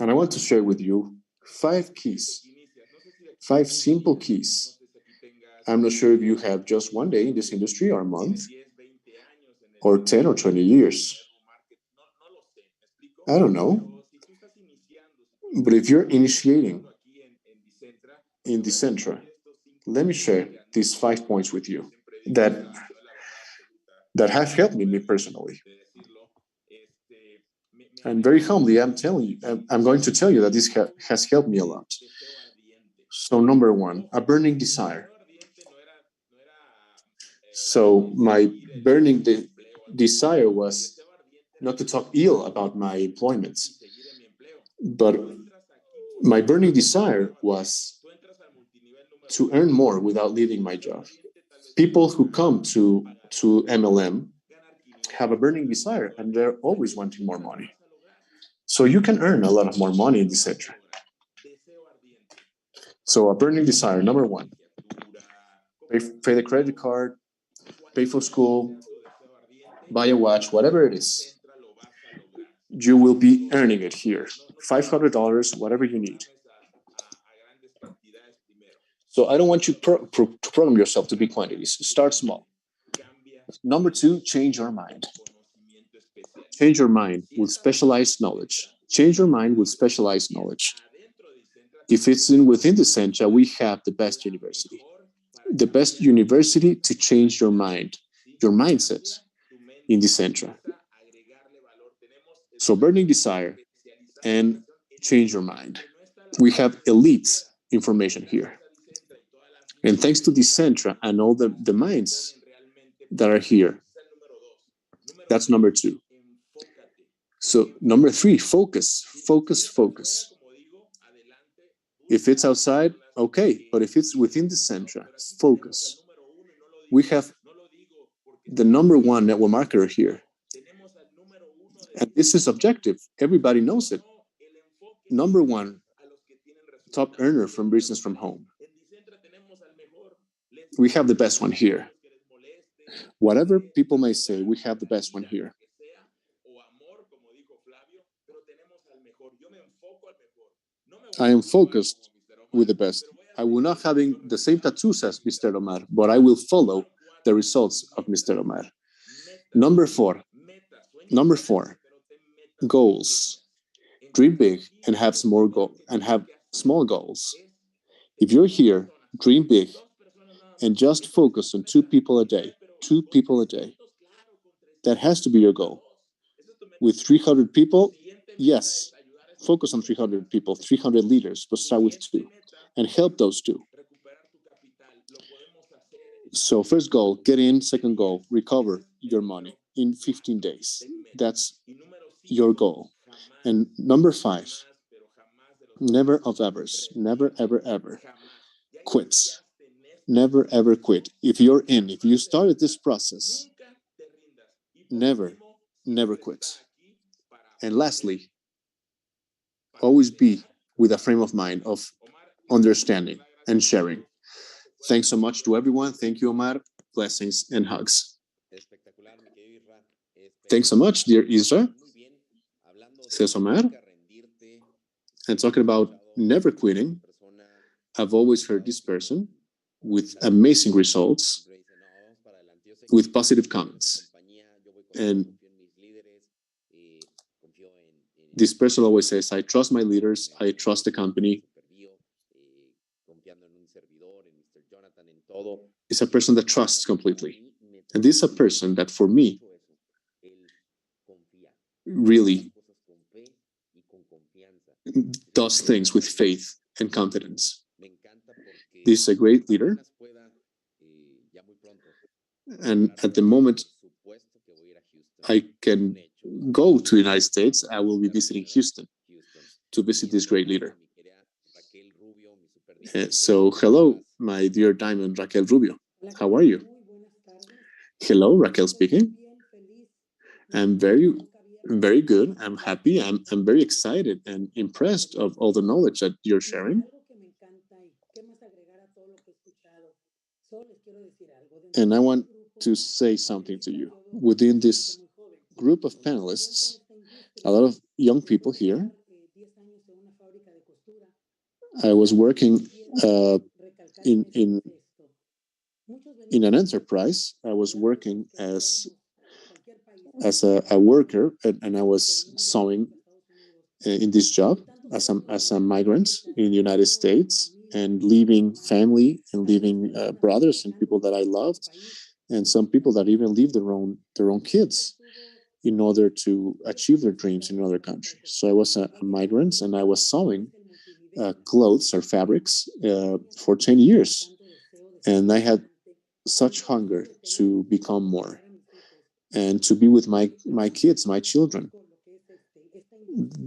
And I want to share with you 5 keys, 5 simple keys. I'm not sure if you have just one day in this industry or a month, or 10 or 20 years. I don't know. But if you're initiating in Decentra, let me share these 5 points with you that have helped me personally. And very humbly, I'm going to tell you that this has helped me a lot. So number 1, a burning desire. So my burning desire was not to talk ill about my employment, but my burning desire was to earn more without leaving my job. People who come to MLM have a burning desire, and they're always wanting more money. So you can earn a lot of more money in Decentra. So a burning desire, number 1. Pay the credit card, pay for school, buy a watch, whatever it is. You will be earning it here. $500, whatever you need. So I don't want you to program yourself to big quantities. Start small. Number 2, change your mind. Change your mind with specialized knowledge. Change your mind with specialized knowledge. If it's within Decentra, we have the best university. The best university to change your mind, your mindset in Decentra. So burning desire and change your mind. We have elite information here. And thanks to Decentra and all the minds that are here, that's number 2. So number 3, focus. If it's outside, okay. But if it's within Decentra, focus. We have the number 1 network marketer here. And this is objective. Everybody knows it. Number 1 top earner from business from home. We have the best one here. Whatever people may say, we have the best one here. I am focused with the best. I will not having the same tattoos as Mr. Omar, but I will follow the results of Mr. Omar. Number 4, goals. Dream big and have small goals. If you're here, dream big and just focus on 2 people a day. 2 people a day. That has to be your goal. With 300 people, yes, focus on 300 people, 300 leaders, but start with 2 and help those 2. So first goal, get in. Second goal, recover your money in 15 days. That's your goal. And number 5, never ever quits. Never ever quit. If you started this process, never quit. And lastly, always be with a frame of mind of understanding and sharing. Thanks so much to everyone. Thank you, Omar. Blessings and hugs. Thanks so much, dear Isra. Says Omar. And talking about never quitting, I've always heard this person with amazing results, with positive comments. And this person always says, I trust my leaders, I trust the company. It's a person that trusts completely. And this is a person that, for me, really does things with faith and confidence. This is a great leader. And at the moment I can go to the United States, I will be visiting Houston to visit this great leader. So hello, my dear Diamond, Raquel Rubio. How are you? Hello, Raquel speaking. I'm very good. I'm happy. I'm very excited and impressed of all the knowledge that you're sharing. And I want to say something to you. Within this group of panelists, a lot of young people here. I was working in an enterprise. I was working as a worker, and I was sewing in this job as a migrant in the United States, and leaving family and leaving brothers and people that I loved, and some people that even leave their own kids in order to achieve their dreams in another country. So I was a migrant, and I was sewing clothes or fabrics for 10 years. And I had such hunger to become more and to be with my kids, my children.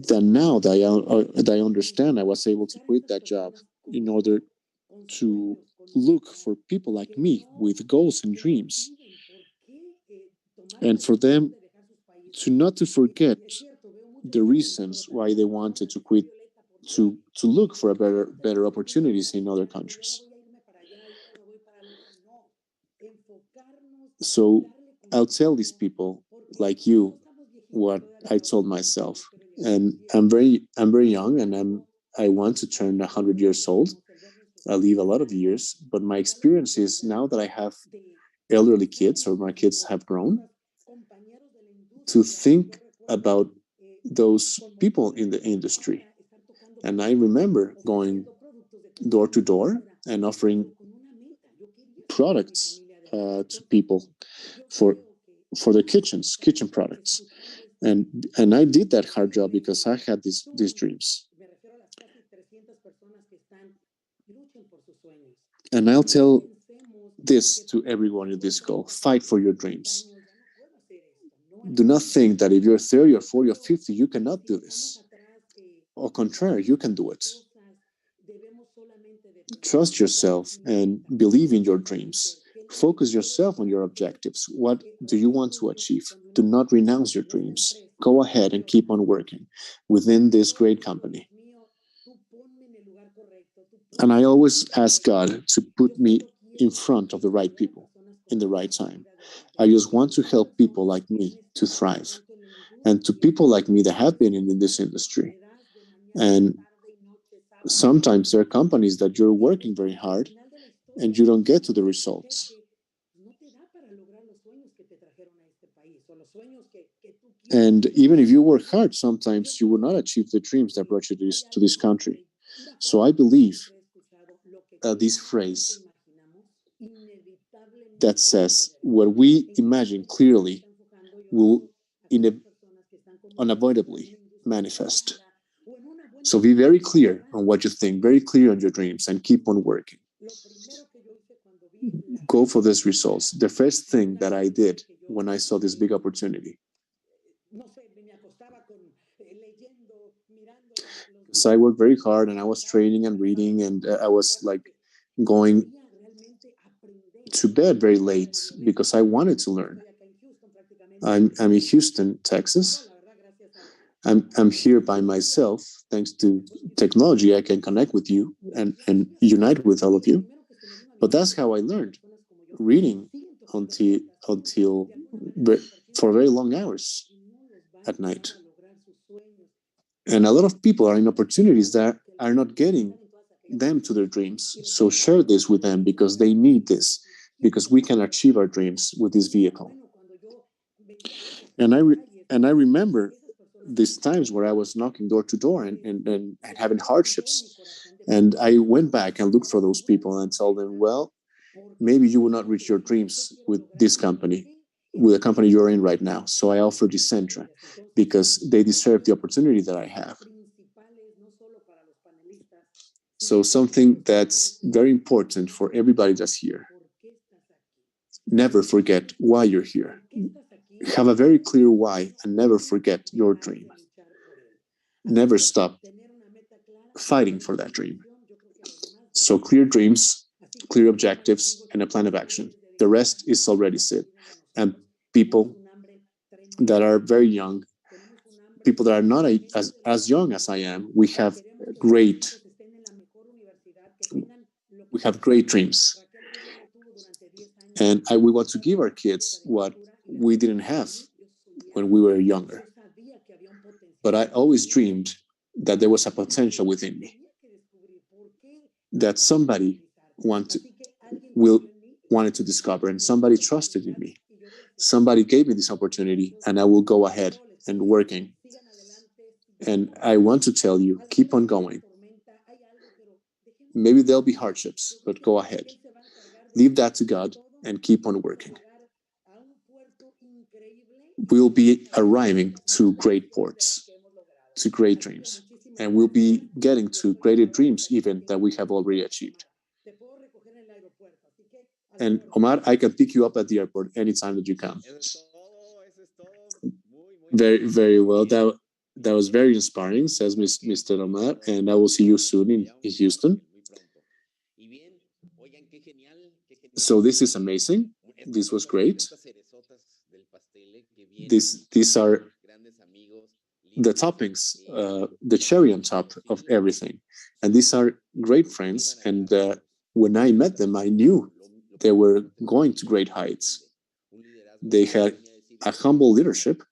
Then now that I understand, I was able to quit that job in order to look for people like me with goals and dreams, and for them to forget the reasons why they wanted to quit, to look for better opportunities in other countries. So I'll tell these people like you what I told myself. And I'm very young, and I want to turn 100 years old. I live a lot of years, but my experience is, now that I have elderly kids, or my kids have grown, to think about those people in the industry. And I remember going door to door and offering products to people for their kitchen products. And I did that hard job because I had these dreams. And I'll tell this to everyone in this call: fight for your dreams. Do not think that if you're 30 or 40 or 50, you cannot do this. Au contraire, you can do it. Trust yourself and believe in your dreams. Focus yourself on your objectives. What do you want to achieve? Do not renounce your dreams. Go ahead and keep on working within this great company. And I always ask God to put me in front of the right people in the right time. I just want to help people like me to thrive, and to people like me that have been in this industry. And sometimes there are companies that you're working very hard and you don't get to the results. And even if you work hard, sometimes you will not achieve the dreams that brought you to this country. So I believe this phrase that says, what we imagine clearly will unavoidably manifest. So be very clear on what you think, very clear on your dreams, and keep on working. Go for these results. The first thing that I did when I saw this big opportunity, so I worked very hard, and I was training and reading, and I was like going to bed very late because I wanted to learn. I'm in Houston, Texas. I'm here by myself. Thanks to technology, I can connect with you and unite with all of you. But that's how I learned, reading until for very long hours at night. And a lot of people are in opportunities that are not getting them to their dreams. So share this with them because they need this, because we can achieve our dreams with this vehicle. And I remember these times where I was knocking door to door and having hardships. And I went back and looked for those people and told them, well, maybe you will not reach your dreams with this company, with the company you're in right now. So I offer Decentra because they deserve the opportunity that I have. So something that's very important for everybody that's here. Never forget why you're here. Have a very clear why and never forget your dream. Never stop fighting for that dream. So clear dreams, clear objectives, and a plan of action. The rest is already set. And people that are very young, people that are not as young as I am, we have great dreams. And we want to give our kids what we didn't have when we were younger. But I always dreamed that there was a potential within me, that somebody wanted to discover, and somebody trusted in me. Somebody gave me this opportunity, and I will go ahead and working. And I want to tell you, keep on going. Maybe there'll be hardships, but go ahead. Leave that to God and keep on working. We'll be arriving to great ports, to great dreams, and we'll be getting to greater dreams even that we have already achieved. And Omar, I can pick you up at the airport anytime that you come. Very, very well. That was very inspiring, says Mr. Omar, and I will see you soon in Houston. So this is amazing. This was great. These are the toppings, the cherry on top of everything. And these are great friends. And when I met them, I knew they were going to great heights. They had a humble leadership.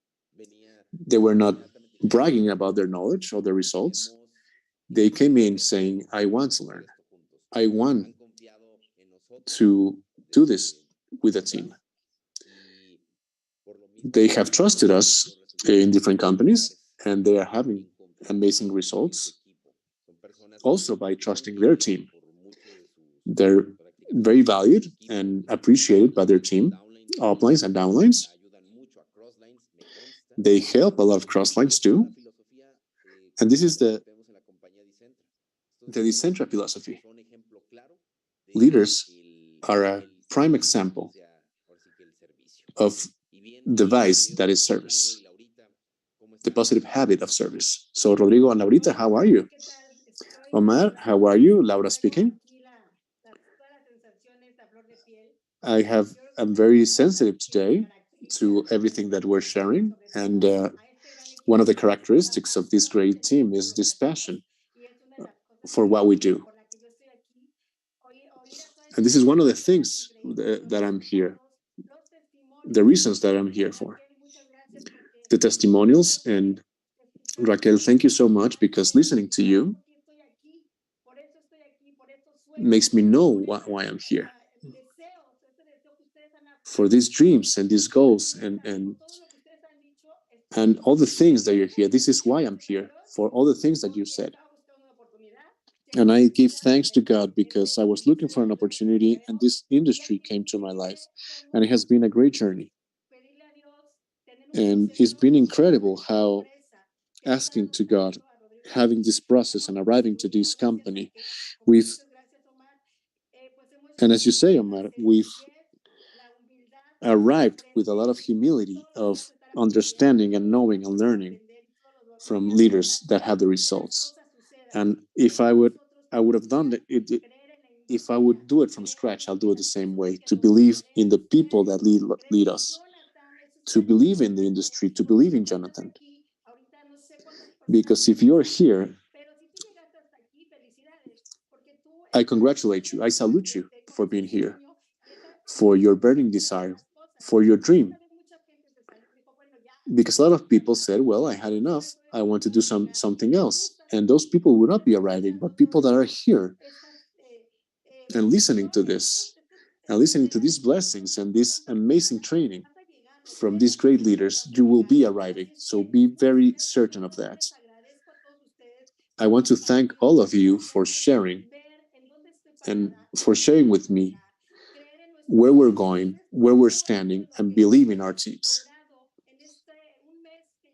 They were not bragging about their knowledge or their results. They came in saying, I want to learn. I want to do this with a team. They have trusted us in different companies, and they are having amazing results also by trusting their team. They're very valued and appreciated by their team, uplines and downlines. They help a lot of crosslines too. And this is the Decentra philosophy. Leaders are a prime example of the vice that is service, the positive habit of service. So Rodrigo and Laurita, how are you? Omar, how are you? Laura speaking. I'm very sensitive today to everything that we're sharing. And one of the characteristics of this great team is this passion for what we do. And this is one of the things that I'm here, the reasons that I'm here for. The testimonials. And Raquel, thank you so much, because listening to you makes me know why I'm here. For these dreams and these goals and all the things that you're here. This is why I'm here, for all the things that you said. And I give thanks to God because I was looking for an opportunity and this industry came to my life. And it has been a great journey. And it's been incredible how asking to God, having this process and arriving to this company, and as you say, Omar, we've arrived with a lot of humility of understanding and knowing and learning from leaders that have the results. And if I would have done it if I would do it from scratch, I'll do it the same way. To believe in the people that lead us, to believe in the industry, to believe in Jonathan. Because if you're here, I congratulate you. I salute you for being here, for your burning desire, for your dream. Because a lot of people said, well, I had enough. I want to do something else. And those people would not be arriving, but people that are here and listening to this, and listening to these blessings and this amazing training from these great leaders, you will be arriving. So be very certain of that. I want to thank all of you for sharing and for sharing with me where we're going, where we're standing, and believe in our teams.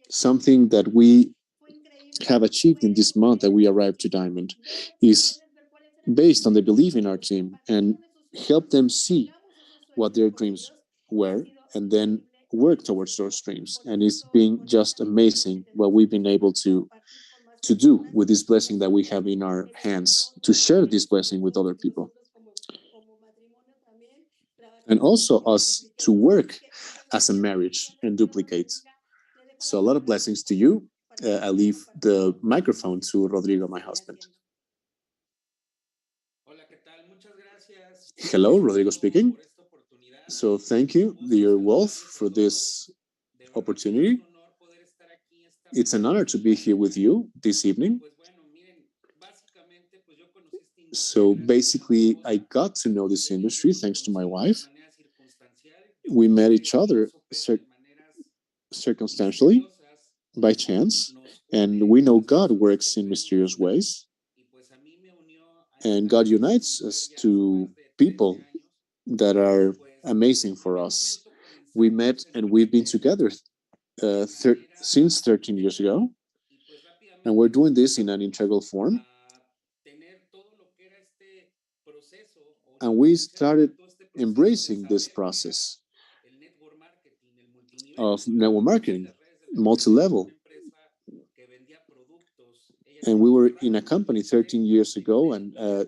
Something that we have achieved in this month that we arrived to Diamond is based on the belief in our team and help them see what their dreams were and then work towards those dreams. And it's been just amazing what we've been able to do with this blessing that we have in our hands, to share this blessing with other people. And also us to work as a marriage and duplicate. So a lot of blessings to you. I leave the microphone to Rodrigo, my husband. Hello, Rodrigo speaking. So thank you, dear Wolf, for this opportunity. It's an honor to be here with you this evening. So basically, I got to know this industry thanks to my wife. We met each other circumstantially, by chance, and we know God works in mysterious ways. And God unites us to people that are amazing for us. We met and we've been together since 13 years ago, and we're doing this in an integral form. And we started embracing this process of network marketing, multi-level. And we were in a company 13 years ago, and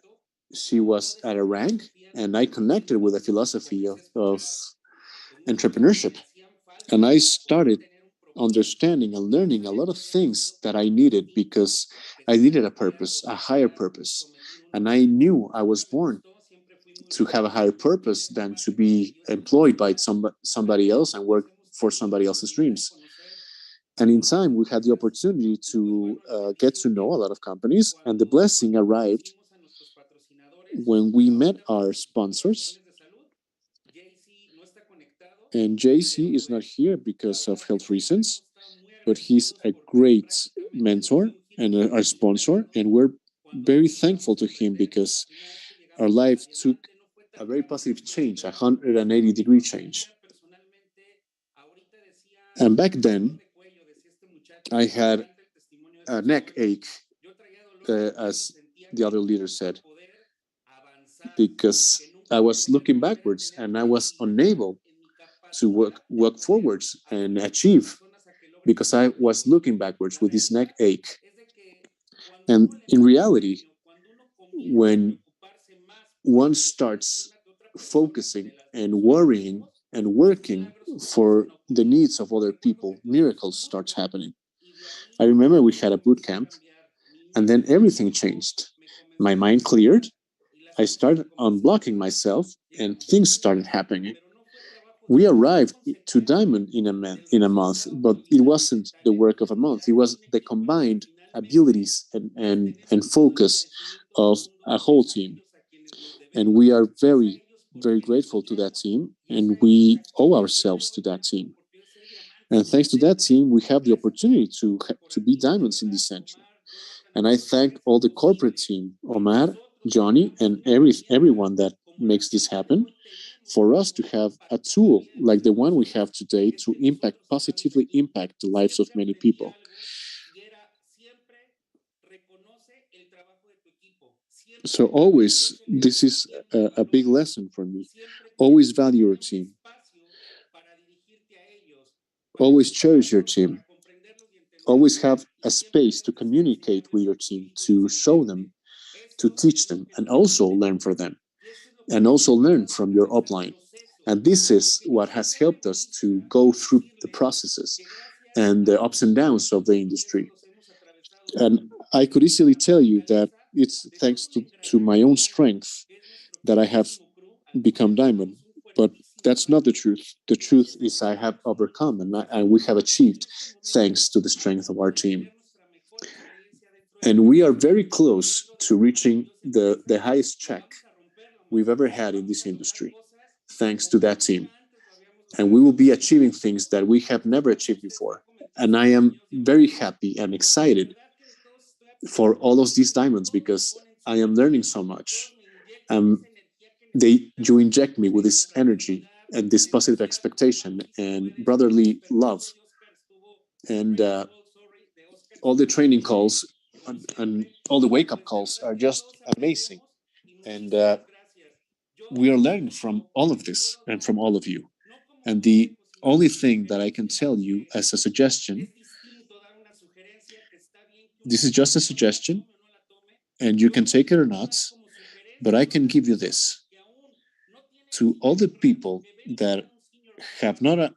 she was at a rank, and I connected with the philosophy of entrepreneurship. And I started understanding and learning a lot of things that I needed, because I needed a purpose, a higher purpose. And I knew I was born to have a higher purpose than to be employed by somebody else and work for somebody else's dreams. And in time, we had the opportunity to get to know a lot of companies, and the blessing arrived when we met our sponsors. And JC is not here because of health reasons, but he's a great mentor and our sponsor, and we're very thankful to him because our life took a very positive change, 180-degree change. And back then, I had a neck ache, as the other leader said, because I was looking backwards and I was unable to work forwards and achieve, because I was looking backwards with this neck ache. And in reality, when one starts focusing and worrying and working for the needs of other people, miracles starts happening. I remember we had a boot camp, and then everything changed. My mind cleared. I started unblocking myself, and things started happening. We arrived to Diamond in a month, but it wasn't the work of a month. It was the combined abilities and focus of a whole team. And we are very, very grateful to that team, and we owe ourselves to that team. And thanks to that team, we have the opportunity to be diamonds in Decentra. And I thank all the corporate team, Omar, Johnny, and everyone that makes this happen, for us to have a tool like the one we have today to positively impact the lives of many people. So always, this is a big lesson for me. Always value your team. Always cherish your team. Always have a space to communicate with your team, to show them to teach them and also learn from them and also learn from your upline. And this is what has helped us to go through the processes and the ups and downs of the industry. And I could easily tell you that it's thanks to my own strength that I have become diamond, but that's not the truth. The truth is I have overcome and we have achieved thanks to the strength of our team. And we are very close to reaching the highest check we've ever had in this industry, thanks to that team. And we will be achieving things that we have never achieved before. And I am very happy and excited for all of these diamonds because I am learning so much. You inject me with this energy and this positive expectation and brotherly love. And all the training calls and all the wake-up calls are just amazing. And we are learning from all of this and from all of you. And the only thing that I can tell you as a suggestion, this is just a suggestion, and you can take it or not, but I can give you this. To all the people that have not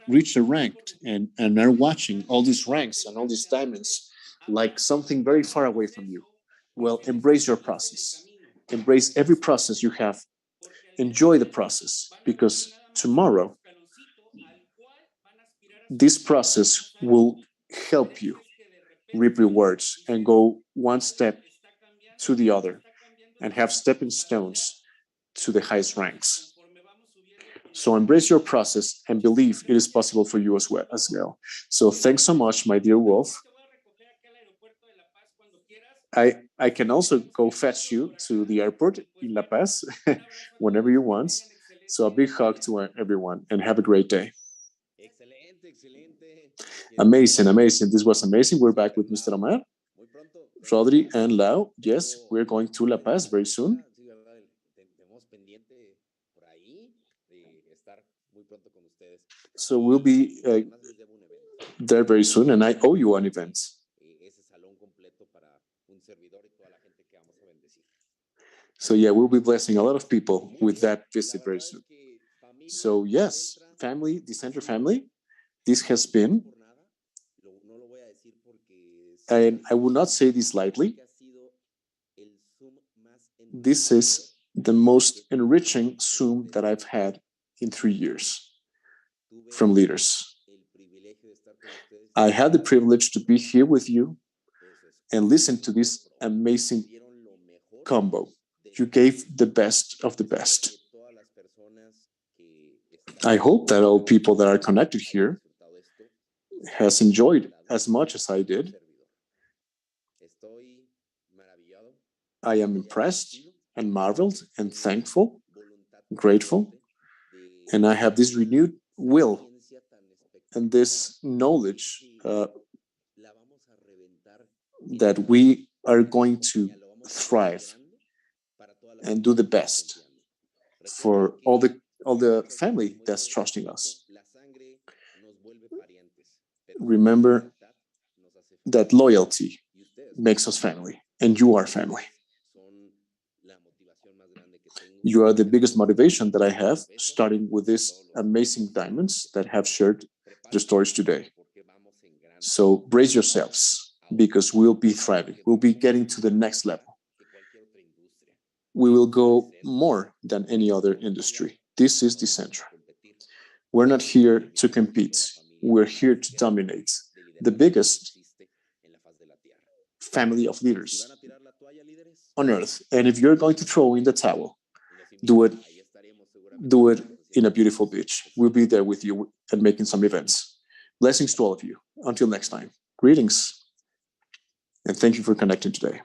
reached a rank and are watching all these ranks and all these diamonds like something very far away from you, well, embrace your process. Embrace every process you have. Enjoy the process, because tomorrow this process will help you reap rewards and go one step to the other and have stepping stones to the highest ranks. So embrace your process and believe it is possible for you as well. So thanks so much, my dear Wolf. I can also go fetch you to the airport in La Paz whenever you want. So a big hug to everyone and have a great day. Amazing, amazing. This was amazing. We're back with Mr. Omar, Rodri, and Lau. Yes, we're going to La Paz very soon. So we'll be there very soon, and I owe you an event. So yeah, we'll be blessing a lot of people with that visit very soon. So yes, family, Decentra family, this has been, and I will not say this lightly, this is the most enriching Zoom that I've had in 3 years from leaders. I had the privilege to be here with you and listen to this amazing combo. You gave the best of the best. I hope that all people that are connected here has enjoyed as much as I did. I am impressed and marveled and thankful, grateful, and I have this renewed will and this knowledge that we are going to thrive and do the best for all the family that's trusting us. Remember that loyalty makes us family, and you are family. You are the biggest motivation that I have, starting with these amazing diamonds that have shared their stories today. So brace yourselves, because we'll be thriving. We'll be getting to the next level. We will go more than any other industry. This is Decentra. We're not here to compete. We're here to dominate the biggest family of leaders on earth. And if you're going to throw in the towel, do it in a beautiful beach. We'll be there with you and making some events. Blessings to all of you. Until next time, greetings. And thank you for connecting today.